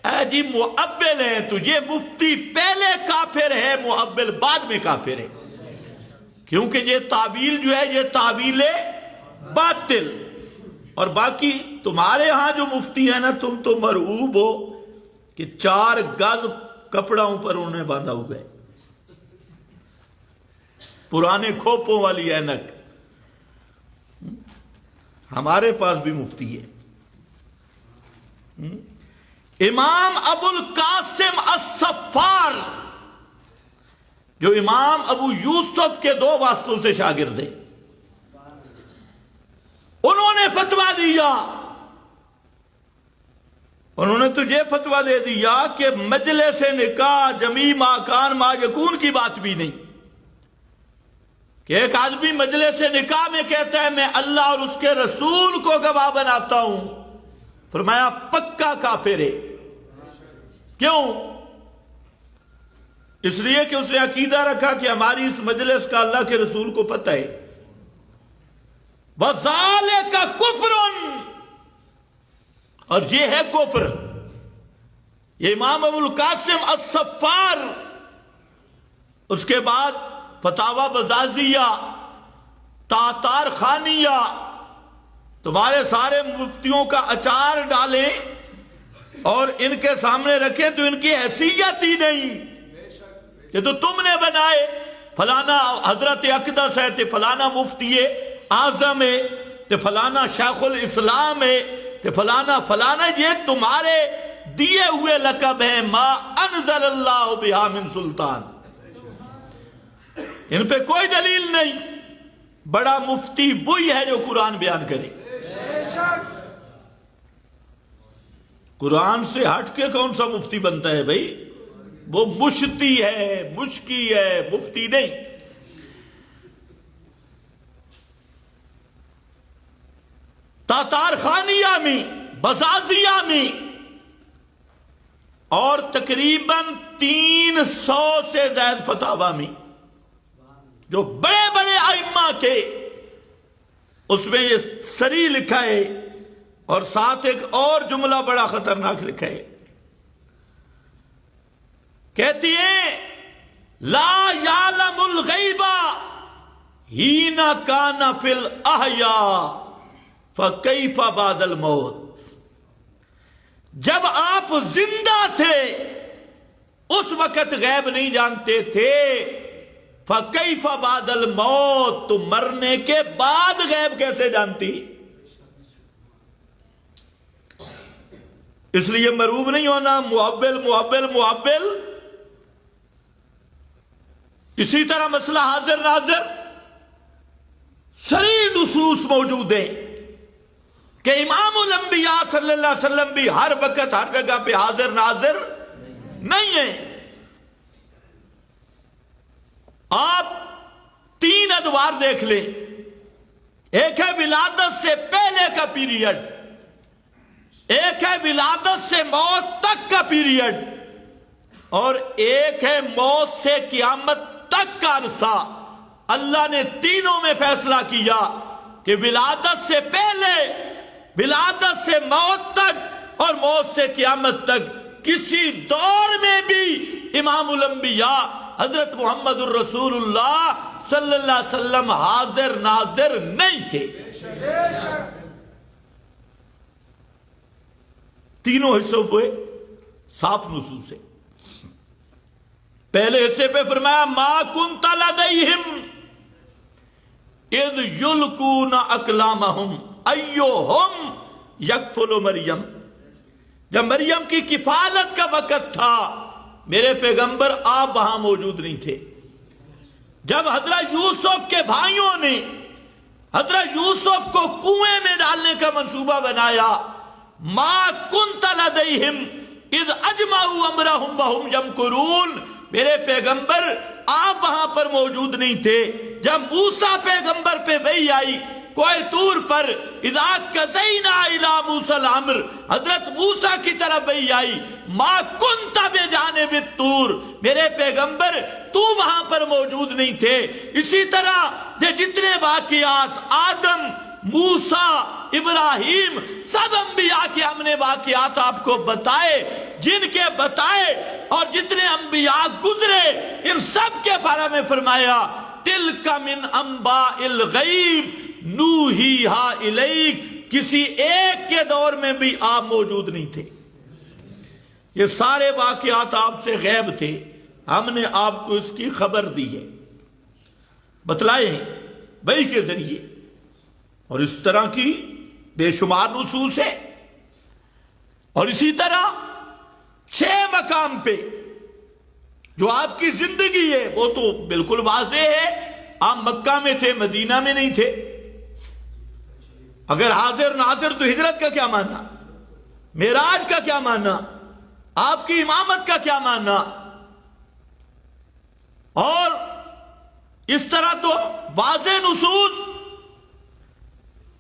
Speaker 1: اے جی معبل ہے تو یہ مفتی پہلے کافر ہے، معبل بعد میں کافر ہے، کیونکہ یہ تعویل جو ہے یہ تعویل باطل۔ اور باقی تمہارے ہاں جو مفتی ہے نا، تم تو مرعوب ہو کہ 4 گز کپڑا اوپر انہیں باندھا ہوا ہے، پرانے کھوپوں والی اینک۔ ہمارے پاس بھی مفتی ہے، امام ابو القاسم الصفار، جو امام ابو یوسف کے 2 واسطوں سے شاگرد ہیں، انہوں نے فتویٰ دیا، انہوں نے تجھے فتویٰ دے دیا کہ مجلس نکاح جمیع ما کان ما یکون کی بات بھی نہیں، کہ ایک آدمی مجلس نکاح میں کہتا ہے میں اللہ اور اس کے رسول کو گواہ بناتا ہوں، فرمایا پکا کافر ہے۔ کیوں؟ اس لیے کہ اس نے عقیدہ رکھا کہ ہماری اس مجلس کا اللہ کے رسول کو پتہ ہے۔ وَذَالِكَ كُفْرٌ، اور یہ ہے کفر۔ یہ امام ابو القاسم الصفار، اس کے بعد فتاوی بزازیہ، تاتار خانیہ، تمہارے سارے مفتیوں کا اچار ڈالیں اور ان کے سامنے رکھیں تو ان کی حیثیت ہی نہیں کہ تو تم نے بنائے، فلانا حضرت اقدس ہے تے فلانا مفتی اعظم ہے تے فلانا شیخ الاسلام ہے تے فلانا فلانا، یہ تمہارے دیے ہوئے لقب ہیں، ما انزل اللہ بہا من سلطان، ان پہ کوئی دلیل نہیں۔ بڑا مفتی وہی ہے جو قرآن بیان کرے۔ قرآن سے ہٹ کے کون سا مفتی بنتا ہے بھائی؟ وہ مشتی ہے، مشکی ہے، مفتی نہیں۔ تاتار خانیہ میں، بزازیہ میں، اور تقریباً 300 سے زائد فتاوی میں، جو بڑے بڑے ائمہ کے، اس میں یہ سری لکھا ہے، اور ساتھ ایک اور جملہ بڑا خطرناک لکھا ہے، کہتی ہے لا یعلم الغیب حین کان فی الاحیاء فکیف بعد الموت، جب آپ زندہ تھے اس وقت غیب نہیں جانتے تھے، فکیف بعد الموت، تو مرنے کے بعد غیب کیسے جانتی؟ اس لیے مرعوب نہیں ہونا، معبل معبل معبل۔ اسی طرح مسئلہ حاضر ناظر، صریح نصوص موجود ہیں کہ امام الانبیاء صلی اللہ علیہ وسلم بھی ہر وقت ہر جگہ پہ حاضر ناظر نہیں ہیں۔ آپ 3 ادوار دیکھ لیں، ایک ہے ولادت سے پہلے کا پیریڈ، ایک ہے ولادت سے موت تک کا پیریڈ، اور ایک ہے موت سے قیامت تک کا عرصہ۔ اللہ نے تینوں میں فیصلہ کیا کہ ولادت سے پہلے، ولادت سے موت تک اور موت سے قیامت تک کسی دور میں بھی امام الانبیاء حضرت محمد الرسول اللہ صلی اللہ علیہ وسلم حاضر ناظر نہیں تھے۔ تینوں حصوں پہ صاف نصوص ہے۔ پہلے حصے پہ فرمایا ما کنت لدیہم اذ یلقون اقلامہم ایہم یکفل مریم، جب مریم کی کفالت کا وقت تھا میرے پیغمبر آپ وہاں موجود نہیں تھے۔ جب حضرت یوسف کے بھائیوں نے حضرت یوسف کو کنویں میں ڈالنے کا منصوبہ بنایا، ما کنت لدیہم اذ اجمعوا امرہم وہم یمکرون، میرے پیغمبر آپ وہاں پر موجود نہیں تھے جب موسیٰ پیغمبر پہ وحی آئی کوہ طور پر، اذا قضینا الی موسیٰ الامر، حضرت موسیٰ کی طرف وحی آئی، ما کنت بجانب الطور، میرے پیغمبر تو وہاں پر موجود نہیں تھے۔ اسی طرح یہ جتنے واقعات آدم، موسیٰ، ابراہیم، سب انبیاء کے ہم نے واقعات آپ کو بتائے، جن کے بتائے اور جتنے انبیاء گزرے ان سب کے بارے میں فرمایا تلک من انباء الغیب نوحیہا الیک، کسی ایک کے دور میں بھی آپ موجود نہیں تھے، یہ سارے واقعات آپ سے غیب تھے، ہم نے آپ کو اس کی خبر دی ہے، بتلائے ہیں وحی کے ذریعے۔ اور اس طرح کی بے شمار نصوص ہے۔ اور اسی طرح 6 مقام پہ جو آپ کی زندگی ہے وہ تو بالکل واضح ہے، آپ مکہ میں تھے، مدینہ میں نہیں تھے۔ اگر حاضر ناظر تو ہجرت کا کیا معنی، معراج کا کیا معنی، آپ کی امامت کا کیا معنی؟ اور اس طرح تو واضح نصوص۔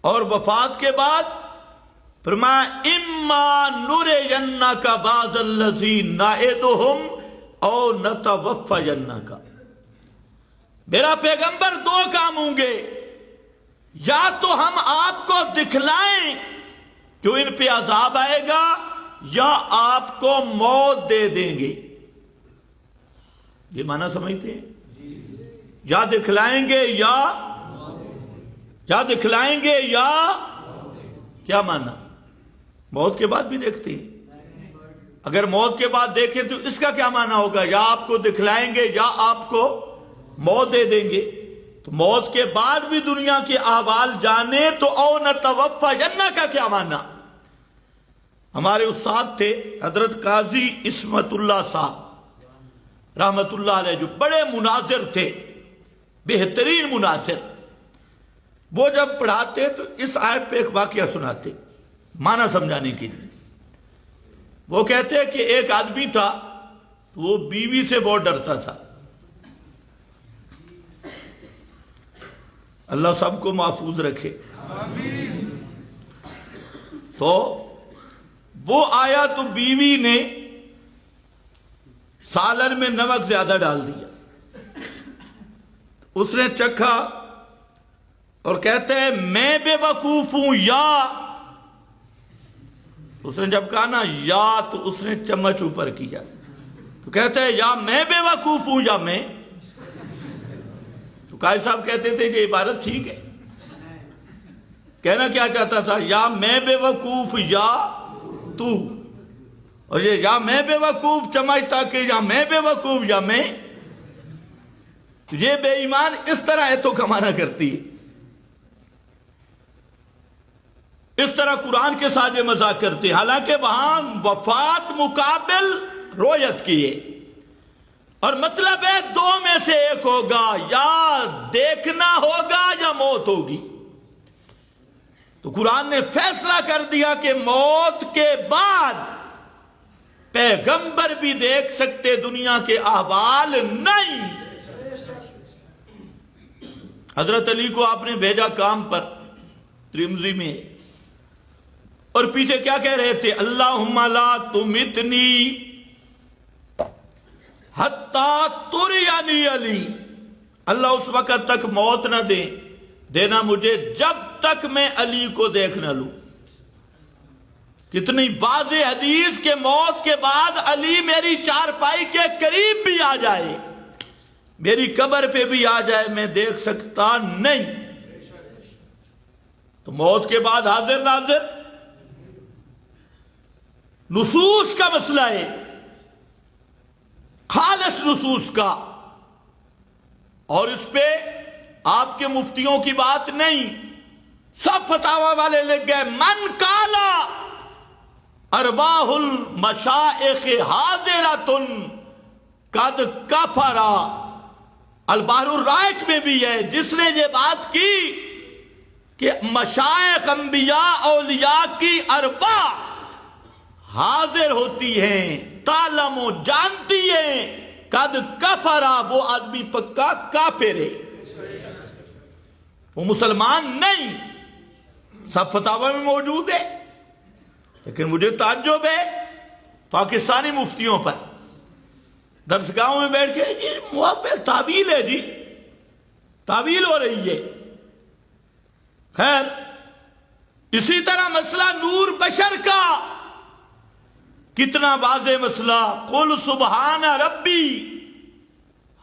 Speaker 1: اور وفات کے بعد فرمایا اما نرینک بعض الذی نعدہم او نتوفینک، میرا پیغمبر 2 کام ہوں گے، یا تو ہم آپ کو دکھلائیں جو ان پہ عذاب آئے گا، یا آپ کو موت دے دیں گے۔ یہ معنی سمجھتے ہیں؟ یا دکھلائیں گے یا دکھلائیں گے یا کیا معنی؟ موت کے بعد بھی دیکھتے ہیں، اگر موت کے بعد دیکھیں تو اس کا کیا معنی ہوگا؟ یا آپ کو دکھلائیں گے یا آپ کو موت دے دیں گے۔ تو موت کے بعد بھی دنیا کے احوال جانے تو او نتوفینک کا کیا معنی؟ ہمارے استاد تھے حضرت قاضی عصمت اللہ صاحب رحمت اللہ علیہ، جو بڑے مناظر تھے، بہترین مناظر۔ وہ جب پڑھاتے تو اس آیت پہ ایک واقعہ سناتے معنی سمجھانے کے لیے۔ وہ کہتے کہ ایک آدمی تھا، وہ بیوی سے بہت ڈرتا تھا، اللہ سب کو محفوظ رکھے۔ تو وہ آیا تو بیوی نے سالن میں نمک زیادہ ڈال دیا، اس نے چکھا اور کہتے ہیں میں بے وقوف ہوں یا، اس نے جب کہا نا یا تو اس نے چمچ اوپر کیا، تو کہتے ہیں یا میں بے وقوف ہوں یا میں۔ تو قائد صاحب کہتے تھے کہ عبارت ٹھیک ہے، کہنا کیا چاہتا تھا؟ یا میں بے وقوف یا تو، اور یہ یا میں بے وقوف چمچ تاکہ یا میں بے وقوف یا میں۔ یہ بے ایمان اس طرح ایتوں کا معنی کرتی ہے، اس طرح قرآن کے ساتھ مذاق کرتے ہیں، حالانکہ وہاں وفات مقابل رویت کی ہے، اور مطلب ہے 2 میں سے ایک ہوگا، یا دیکھنا ہوگا یا موت ہوگی۔ تو قرآن نے فیصلہ کر دیا کہ موت کے بعد پیغمبر بھی دیکھ سکتے، دنیا کے احوال نہیں۔ حضرت علی کو آپ نے بھیجا کام پر ترمذی میں، اور پیچھے کیا کہہ رہے تھے؟ اللہم لا تمتنی حتی ترینی علی، اللہ اس وقت تک موت نہ دینا مجھے جب تک میں علی کو دیکھ نہ لوں۔ کتنی واضح حدیث کہ موت کے بعد علی میری چارپائی کے قریب بھی آ جائے، میری قبر پہ بھی آ جائے، میں دیکھ سکتا نہیں۔ تو موت کے بعد حاضر ناظر نصوص کا مسئلہ ہے، خالص نصوص کا، اور اس پہ آپ کے مفتیوں کی بات نہیں، سب فتاوی والے لکھ گئے من کالا ارواح المشائخ حاضرۃ قد کفر۔ البحر الرائق میں بھی ہے، جس نے یہ بات کی کہ مشائخ انبیاء اولیاء کی ارواح حاضر ہوتی ہیں، تعلم و جانتی ہیں، قد کفر، وہ آدمی پکا کافر ہے۔ وہ مسلمان نہیں، سب فتاوی میں موجود ہے، لیکن مجھے تعجب ہے پاکستانی مفتیوں پر، درسگاہوں میں بیٹھ کے جی محبت تعویل ہے، جی تعویل ہو رہی ہے۔ خیر، اسی طرح مسئلہ نور بشر کا کتنا واضح مسئلہ، قل سبحان ربی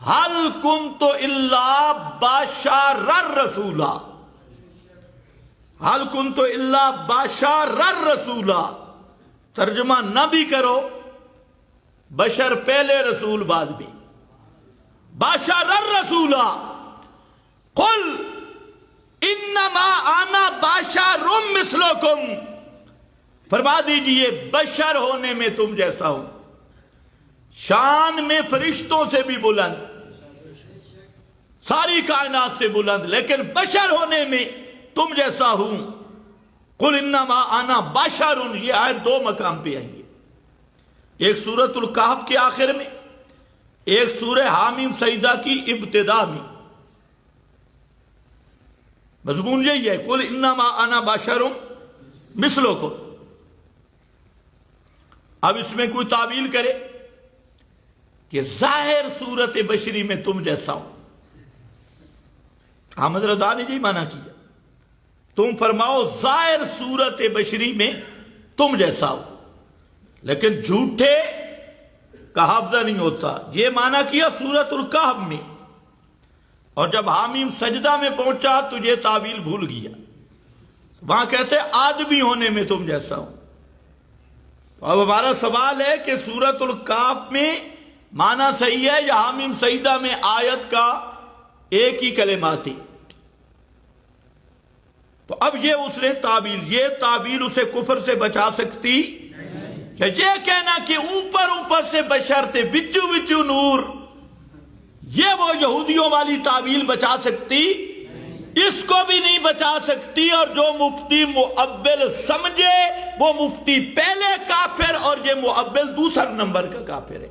Speaker 1: حل کنت الا بشرا رسولا، حل کنت الا بشرا رسولا، ترجمہ نہ بھی کرو، بشر پہلے رسول بعد میں، بشرا رسولا، قل انما انا بشر مثلکم، فرما دیجئے بشر ہونے میں تم جیسا ہوں، شان میں فرشتوں سے بھی بلند، ساری کائنات سے بلند، لیکن بشر ہونے میں تم جیسا ہوں۔ قل انما انا بشر، یہ آیت دو مقام پہ آئی ہے، ایک سورۃ الکہف کے آخر میں، ایک سورہ حامیم سجدہ کی ابتدا میں، مضمون یہی ہے، قل انما انا بشر مثلکم۔ اب اس میں کوئی تعویل کرے کہ ظاہر صورت بشری میں تم جیسا ہوں، احمد رضا نے جی مانا کیا، تم فرماؤ ظاہر صورت بشری میں تم جیسا ہو، لیکن جھوٹے کا حافظہ نہیں ہوتا، یہ مانا کیا سورۃ الکہف میں، اور جب حامیم سجدہ میں پہنچا تو یہ تعویل بھول گیا، وہاں کہتے آدمی ہونے میں تم جیسا ہوں۔ اب ہمارا سوال ہے کہ سورۃ الکہف میں معنی صحیح ہے یا حامیم سجدہ میں آیت کا ایک ہی کلمات ہے؟ تو اب یہ اس نے تعویل، یہ تعویل اسے کفر سے بچا سکتی کہ یہ کہنا کہ اوپر اوپر سے بشر تھے بچو بچو نور، یہ وہ یہودیوں والی تعویل بچا سکتی؟ اس کو بھی نہیں بچا سکتی، اور جو مفتی مؤول سمجھے وہ مفتی پہلے کافر، اور یہ مؤول دوسر نمبر کا کافر ہے۔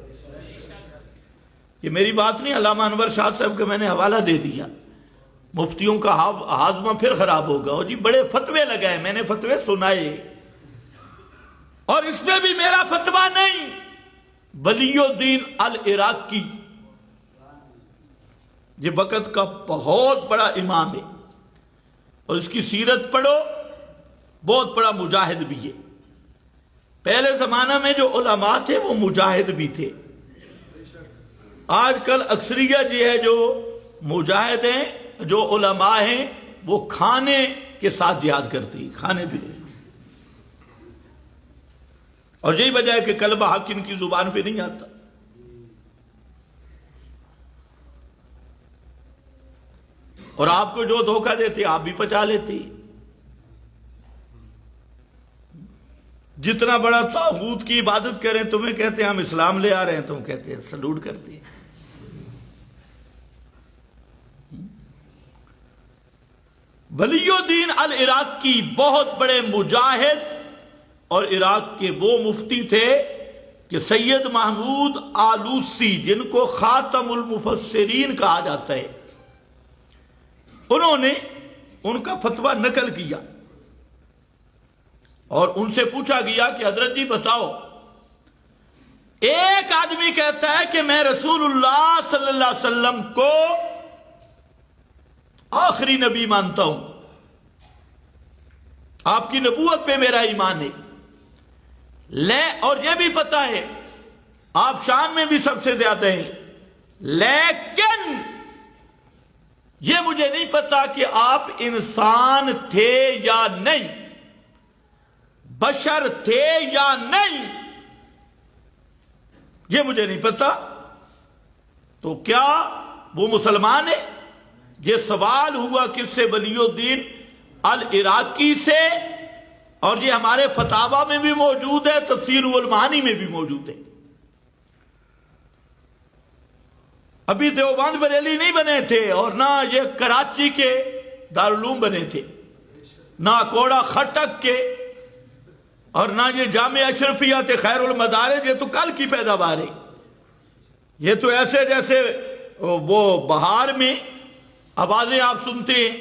Speaker 1: یہ میری بات نہیں، علامہ انور شاہ صاحب کا میں نے حوالہ دے دیا، مفتیوں کا ہاضمہ پھر خراب ہوگا، اور جی بڑے فتوے لگائے، میں نے فتوے سنائے، اور اس میں بھی میرا فتویٰ نہیں، ولی الدین العراقی، یہ وقت کا بہت بڑا امام ہے، اور اس کی سیرت پڑھو، بہت بڑا مجاہد بھی ہے۔ پہلے زمانہ میں جو علماء تھے وہ مجاہد بھی تھے، آج کل اکثریت یہ ہے جو مجاہد ہیں، جو علماء ہیں وہ کھانے کے ساتھ جہاد کرتی ہیں، کھانے پینے، اور یہی وجہ ہے کہ کلمہ حق ان کی زبان پہ نہیں آتا۔ اور آپ کو جو دھوکہ دیتے آپ بھی پچا لیتے، جتنا بڑا طاغوت کی عبادت کریں تمہیں کہتے ہیں ہم اسلام لے آ رہے ہیں، تم کہتے ہیں سلوٹ کرتے ہیں۔ ولی الدین العراقی بہت بڑے مجاہد، اور عراق کے وہ مفتی تھے کہ سید محمود آلوسی، جن کو خاتم المفسرین کہا جاتا ہے، انہوں نے ان کا فتویٰ نقل کیا، اور ان سے پوچھا گیا کہ حضرت جی بتاؤ، ایک آدمی کہتا ہے کہ میں رسول اللہ صلی اللہ علیہ وسلم کو آخری نبی مانتا ہوں، آپ کی نبوت پہ میرا ایمان ہے، اور یہ بھی پتا ہے آپ شان میں بھی سب سے زیادہ ہیں، لیکن یہ مجھے نہیں پتا کہ آپ انسان تھے یا نہیں، بشر تھے یا نہیں، یہ مجھے نہیں پتا، تو کیا وہ مسلمان ہے؟ یہ سوال ہوا کس سے؟ ولی الدین العراقی سے، اور یہ ہمارے فتاوی میں بھی موجود ہے، تفسیر المعانی میں بھی موجود ہے۔ ابھی دیوبند بریلی نہیں بنے تھے، اور نہ یہ کراچی کے دارالعلوم بنے تھے، نہ کوڑا خٹک کے، اور نہ یہ جامعہ اشرفیہ تھے خیر المدارج، یہ تو کل کی پیداوار ہے، یہ تو ایسے جیسے وہ بہار میں آوازیں آپ سنتے ہیں،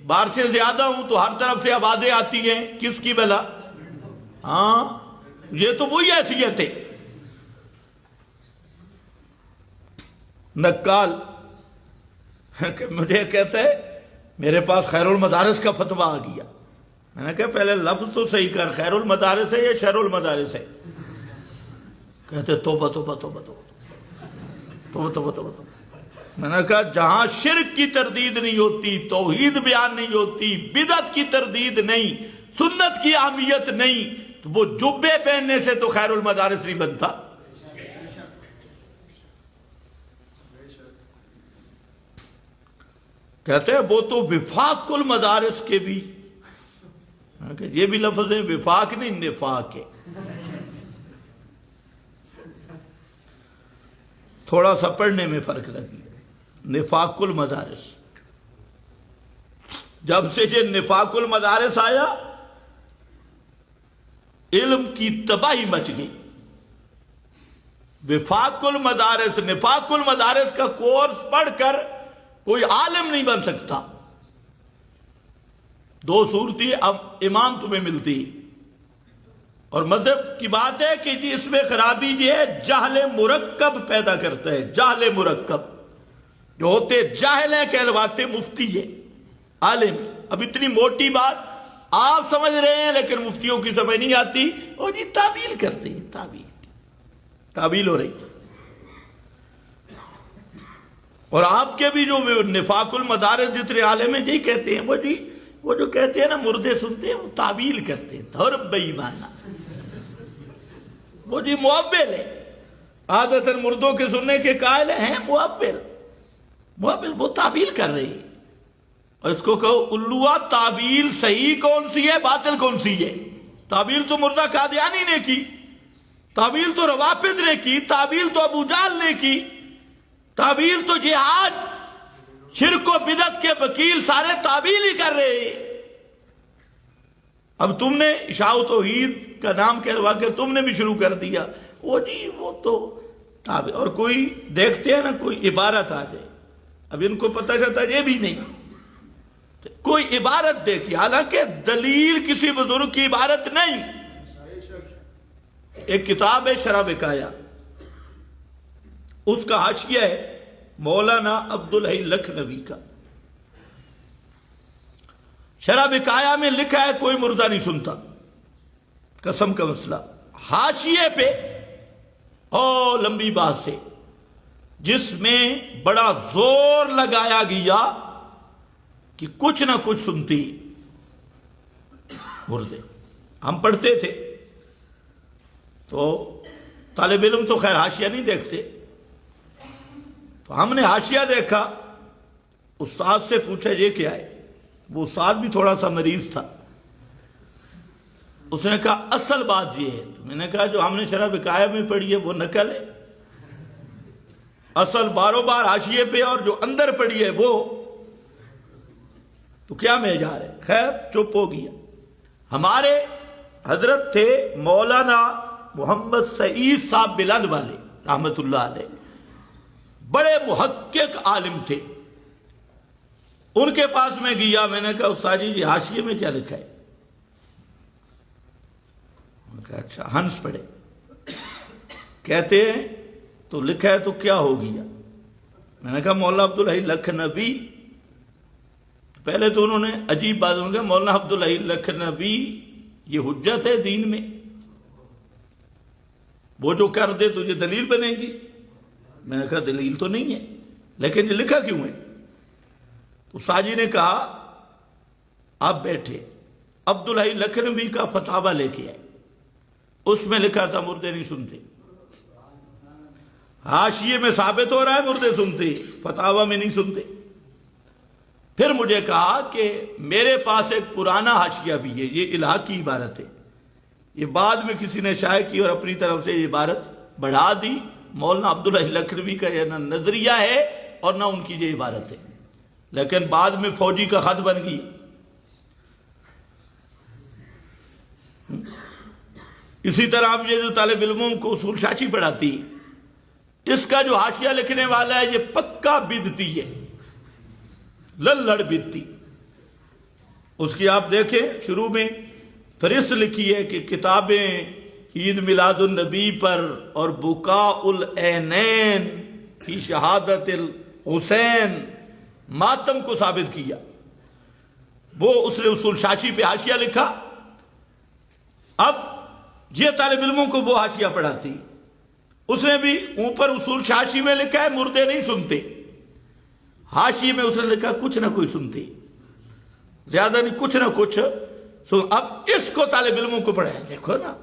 Speaker 1: بارشیں زیادہ ہوں تو ہر طرف سے آوازیں آتی ہیں، کس کی بلا؟ ہاں، یہ تو وہی حیثیت ہے۔ نکال کہ مجھے کہتا ہے میرے پاس خیر المدارس کا فتویٰ آ گیا۔ میں نے کہا پہلے لفظ تو صحیح کر، خیر المدارس ہے یا شر المدارس ہے؟ کہتے توبہ توبہ توبہ توبہ توبہ توبہ توبہ توبہ۔ میں نے کہا جہاں شرک کی تردید نہیں ہوتی، توحید بیان نہیں ہوتی، بدعت کی تردید نہیں، سنت کی اہمیت نہیں، تو وہ جبے پہننے سے تو خیر المدارس نہیں بنتا۔ کہتے ہیں وہ تو وفاق المدارس کے بھی، یہ بھی لفظ ہے، وفاق نہیں نفاق ہے۔ تھوڑا سا پڑھنے میں فرق لگی۔ نفاق المدارس، جب سے یہ نفاق المدارس آیا علم کی تباہی مچ گئی۔ وفاق المدارس، نفاق المدارس کا کورس پڑھ کر کوئی عالم نہیں بن سکتا۔ دو صورتی امام تمہیں ملتی، اور مذہب کی بات ہے کہ جی اس میں خرابی یہ ہے، جہل مرکب پیدا کرتا ہے۔ جہل مرکب، جو ہوتے جاہل ہیں کہلواتے مفتی ہے، عالم۔ اب اتنی موٹی بات آپ سمجھ رہے ہیں لیکن مفتیوں کی سمجھ نہیں آتی، اور جی تعویل کرتے ہیں، تعویل ہو رہی۔ اور آپ کے بھی جو نفاق المدارس جتنے عالم ہیں یہی کہتے ہیں، وہ جو کہتے ہیں نا مردے سنتے ہیں، وہ تعویل کرتے ہیں، دھرب بے ایمانہ۔ وہ جی معبل ہے، عادتاً مردوں کے سننے کے قائل ہیں، معبل وہ تعویل کر رہے ہیں۔ اور اس کو کہو الوا، تعویل صحیح کون سی ہے، باطل کون سی ہے؟ تعویل تو مرزا قادیانی نے کی، تعویل تو روافض نے کی، تعویل تو ابو جہل نے کی، تعویل تو جہاد، شرک و بدعت کے وکیل سارے تعویل ہی کر رہے ہیں۔ اب تم نے اشاع و توحید کا نام کہلوا کر تم نے بھی شروع کر دیا، وہ جی وہ تو تعویل۔ اور کوئی دیکھتے ہیں نا کوئی عبارت آ جائے، اب ان کو پتہ چلتا یہ بھی نہیں، کوئی عبارت دیکھی حالانکہ دلیل کسی بزرگ کی عبارت نہیں۔ ایک کتاب ہے شرح وقایہ، اس کا حاشیہ ہے مولانا عبدالحی لکھنوی کا۔ شرح وقایہ میں لکھا ہے کوئی مردہ نہیں سنتا، قسم کا مسئلہ۔ حاشیے پہ اور لمبی بات سے جس میں بڑا زور لگایا گیا کہ کچھ نہ کچھ سنتی مردے۔ ہم پڑھتے تھے تو طالب علم تو خیر حاشیہ نہیں دیکھتے، تو ہم نے حاشیہ دیکھا، استاد سے پوچھا یہ کیا ہے؟ وہ استاد بھی تھوڑا سا مریض تھا، اس نے کہا اصل بات یہ ہے۔ تو میں نے کہا جو ہم نے شرح وقایہ میں پڑھی ہے وہ نقل ہے، اصل باروں بار حاشیے پہ، اور جو اندر پڑھی ہے وہ تو کیا معیار ہے؟ خیر چپ ہو گیا۔ ہمارے حضرت تھے مولانا محمد سعید صاحب بلند والے رحمت اللہ علیہ، بڑے محقق عالم تھے۔ ان کے پاس میں گیا، میں نے کہا استاد جی حاشیے میں کیا لکھا ہے؟ میں نے کہا اچھا، ہنس پڑے، کہتے ہیں تو لکھا ہے تو کیا ہو گیا؟ میں نے کہا مولانا عبدالحی لکھنوی۔ پہلے تو انہوں نے عجیب بات، انہوں نے کہا مولانا عبدالحی لکھنوی یہ حجت ہے دین میں، وہ جو کر دے تو یہ دلیل بنے گی؟ میں نے کہا دلیل تو نہیں ہے، لیکن یہ لکھا کیوں ہے؟ تو ساجی نے کہا آپ بیٹھے، عبدالحی لکھنوی کا فتاوی لے کے آئے، اس میں لکھا تھا مردے نہیں سنتے۔ حاشیے میں ثابت ہو رہا ہے مردے سنتے، فتاوی میں نہیں سنتے۔ پھر مجھے کہا کہ میرے پاس ایک پرانا حاشیہ بھی ہے، یہ الہ کی عبارت ہے، یہ بعد میں کسی نے شائع کی اور اپنی طرف سے یہ عبارت بڑھا دی۔ مولانا عبدالحی لکھنوی کا یہ نہ نظریہ ہے اور نہ ان کی یہ عبارت ہے، لیکن بعد میں فوجی کا خط بن گئی۔ اسی طرح اب یہ جو طالب علموں کو اصول شاشی پڑھاتی ہے، اس کا جو حاشیہ لکھنے والا ہے یہ پکا بدعتی ہے، للڑ بدعتی۔ اس کی آپ دیکھیں شروع میں فہرست لکھی ہے کہ کتابیں عید میلاد النبی پر اور بکاء العینین فی شہادت الحسین ماتم کو ثابت کیا. وہ اس نے اصول شاشی پہ حاشیہ لکھا. اب یہ طالب علموں کو وہ حاشیہ پڑھاتی, اس نے بھی اوپر اصول شاشی میں لکھا ہے مردے نہیں سنتے, حاشی میں اس نے لکھا کچھ نہ کوئی سنتے, زیادہ نہیں کچھ نہ کچھ سن. اب اس کو طالب علموں کو پڑھائیں, دیکھو نا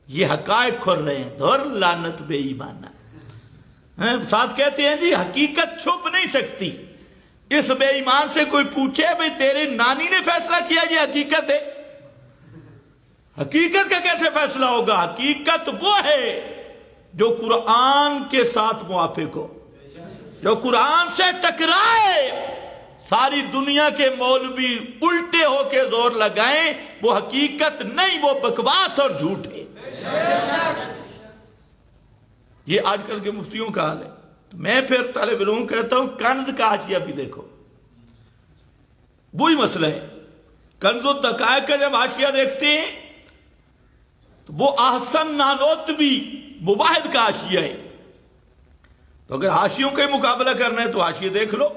Speaker 1: یہ حقائق کھل رہے ہیں, دور لعنت بے ایمانہ. ساتھ کہتے ہیں جی حقیقت چھپ نہیں سکتی. اس بے ایمان سے کوئی پوچھے بھئی تیرے نانی نے فیصلہ کیا یہ حقیقت ہے, حقیقت کا کیسے فیصلہ ہوگا؟ حقیقت وہ ہے جو قرآن کے ساتھ موافق ہو, جو قرآن سے ٹکرائے. ساری دنیا کے مولوی الٹے ہو کے زور لگائیں, وہ حقیقت نہیں, وہ بکواس اور جھوٹ ہے. یہ آج کل کے مفتیوں کا حال ہے. میں پھر طالب علوم کہتا ہوں کنز کا حاشیہ بھی دیکھو, وہی مسئلہ ہے. کنز الدقائق کا جب حاشیہ دیکھتے ہیں تو وہ احسن نانوتوی مباحث کا حاشیہ ہے. تو اگر حاشیوں کا مقابلہ کرنا ہے تو حاشیہ دیکھ لو.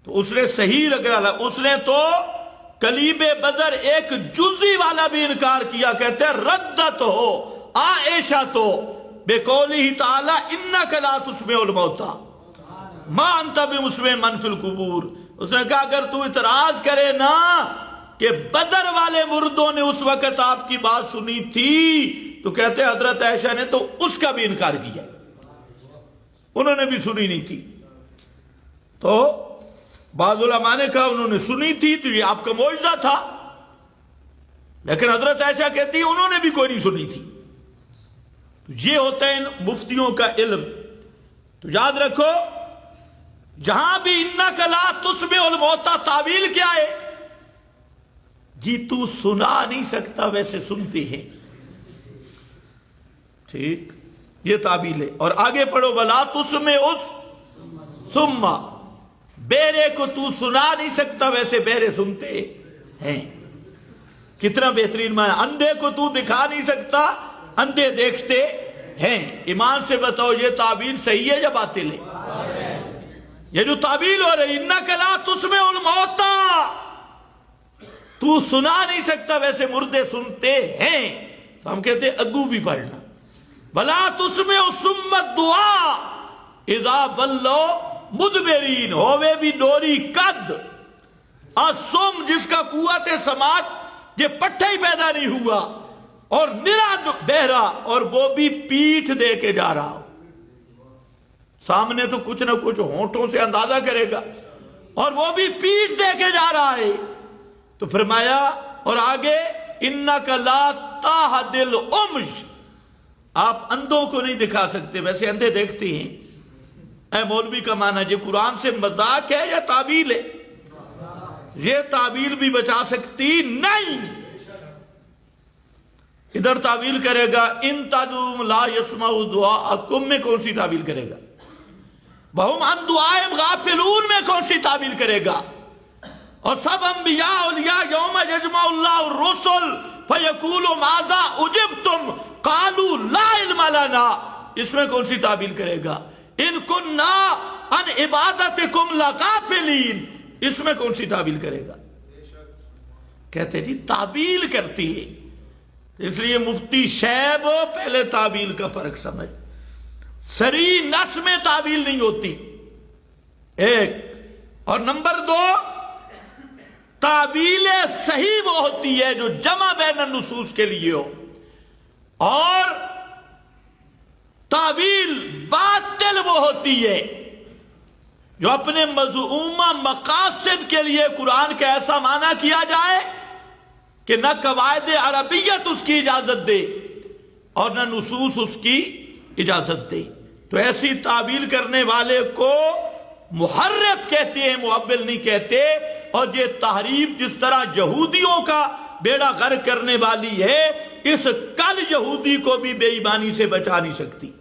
Speaker 1: تو اس نے صحیح رگڑا, اس نے تو کلیب بدر ایک جزی والا بھی انکار کیا. کہتے ہیں ردت ہو عائشہ تو بے قولہ تعالی انک لا تسمع الموتى ما انت بمسمع من فی القبور. اس نے کہا اگر تو اعتراض کرے نا کہ بدر والے مردوں نے اس وقت آپ کی بات سنی تھی, تو کہتے ہیں حضرت عائشہ نے تو اس کا بھی انکار کیا, انہوں نے بھی سنی نہیں تھی. تو بعض علماء نے کہا انہوں نے سنی تھی تو یہ آپ کا معجزہ تھا, لیکن حضرت عائشہ کہتی انہوں نے بھی کوئی نہیں سنی تھی. یہ ہوتا ہے مفتیوں کا علم. تو یاد رکھو جہاں بھی انک لا تسمع الموتى تعویل کیا ہے جی, تو سنا نہیں سکتا ویسے سنتے ہیں, ٹھیک, یہ تعویل ہے. اور آگے پڑھو ولا تسمع اس ثم, بیرے کو تو سنا نہیں سکتا ویسے بیرے سنتے ہیں. کتنا بہترین معنی. اندھے کو تو دکھا نہیں سکتا اندھے دیکھتے ہیں. ایمان سے بتاؤ یہ تعبیر صحیح ہے یا باطل ہے؟ یہ جو تعبیر ہو رہی انک لا تسمع الموتى, تو سنا نہیں سکتا ویسے مردے سنتے ہیں, تو ہم کہتے ہیں اگو بھی پڑھنا. ولا تسمع الصم الدعاء اذا ولوا مدبرین, ہوئے بھی ڈوری قد. الصم جس کا قوت سماعت یہ پٹھا ہی پیدا نہیں ہوا, اور نرا بہرا, اور وہ بھی پیٹھ دے کے جا رہا ہو. سامنے تو کچھ نہ کچھ ہونٹوں سے اندازہ کرے گا, اور وہ بھی پیٹھ دے کے جا رہا ہے. تو فرمایا اور آگے انک لا تہدی العمي, آپ اندھوں کو نہیں دکھا سکتے ویسے اندھے دیکھتے ہیں. اے مولوی کا معنی یہ قرآن سے مذاق ہے یا تعویل ہے؟ یہ تعویل بھی بچا سکتی نہیں. ادھر تعویل کرے گا ان تدعوہم لا یسمعوا دعاءکم میں کون سی تعویل کرے گا؟ وہم عن دعائہم غافلون میں کون سی تعویل کرے گا؟ اور سب انبیاء اولیاء یوم یجمع اللہ الرسل فیقول ماذا اجبتم قالوا لا علم لنا, اس میں کون سی تعویل کرے گا؟ ان کننا عن عبادتکم لغافلین, اس میں کون سی تعویل کرے گا؟ کہتے جی تعویل کرتی ہے. اس لیے مفتی شیب پہلے تعویل کا فرق سمجھ. سری نس میں تعویل نہیں ہوتی, ایک. اور نمبر دو, تعویل صحیح وہ ہوتی ہے جو جمع بین النصوص کے لیے ہو, اور تعویل باطل وہ ہوتی ہے جو اپنے مذمومہ مقاصد کے لیے قرآن کا ایسا معنی کیا جائے کہ نہ قواعد عربیت اس کی اجازت دے اور نہ نصوص اس کی اجازت دے. تو ایسی تعویل کرنے والے کو محرف کہتے ہیں, معول نہیں کہتے. اور یہ تحریف جس طرح یہودیوں کا بیڑا غرق کرنے والی ہے, اس کل یہودی کو بھی بے ایمانی سے بچا نہیں سکتی.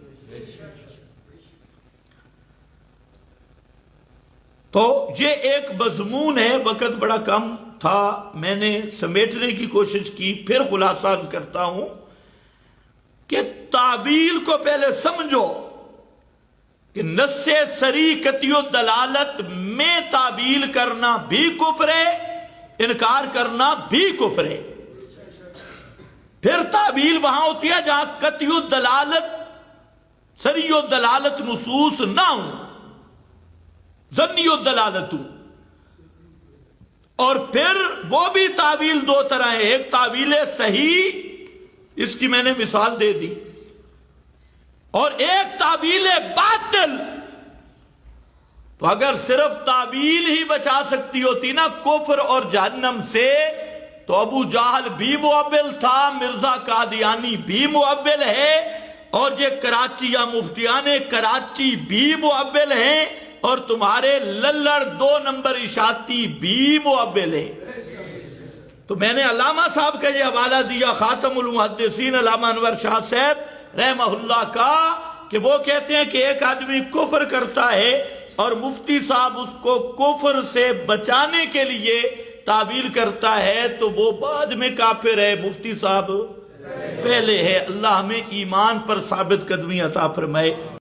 Speaker 1: تو یہ ایک مضمون ہے, وقت بڑا کم تھا میں نے سمیٹنے کی کوشش کی، پھر خلاصہ عرض کرتا ہوں کہ تعبیل کو پہلے سمجھو کہ نص صریح قطعی دلالت میں تعبیل کرنا بھی کفر ہے، انکار کرنا بھی کفر ہے۔ پھر تعبیل وہاں ہوتی ہے جہاں قطعی دلالت صریح دلالت نصوص نہ ہوں، ظنی دلالت ہوں۔ اور پھر وہ بھی تعبیل دو طرح ہے، ایک تعبیل صحیح، اس کی میں نے مثال دے دی، اور ایک تعبیل باطل۔ تو اگر صرف تعبیل ہی بچا سکتی ہوتی نا کفر اور جہنم سے، تو ابو جہل بھی معول تھا، مرزا قادیانی بھی معول ہے، اور یہ کراچی یا مفتیان کراچی بھی معول ہیں، اور تمہارے للڑ 2 نمبر اشاعتی بھی معول ہیں۔ تو میں نے علامہ صاحب کا یہ حوالہ دیا، خاتم المحدثین علامہ انور شاہ صاحب رحمہ اللہ کا، کہ وہ کہتے ہیں کہ ایک آدمی کفر کرتا ہے اور مفتی صاحب اس کو کفر سے بچانے کے لیے تعبیل کرتا ہے تو وہ بعد میں کافر ہے، مفتی صاحب پہلے ہے۔ اللہ ہمیں ایمان پر ثابت قدمی عطا فرمائے۔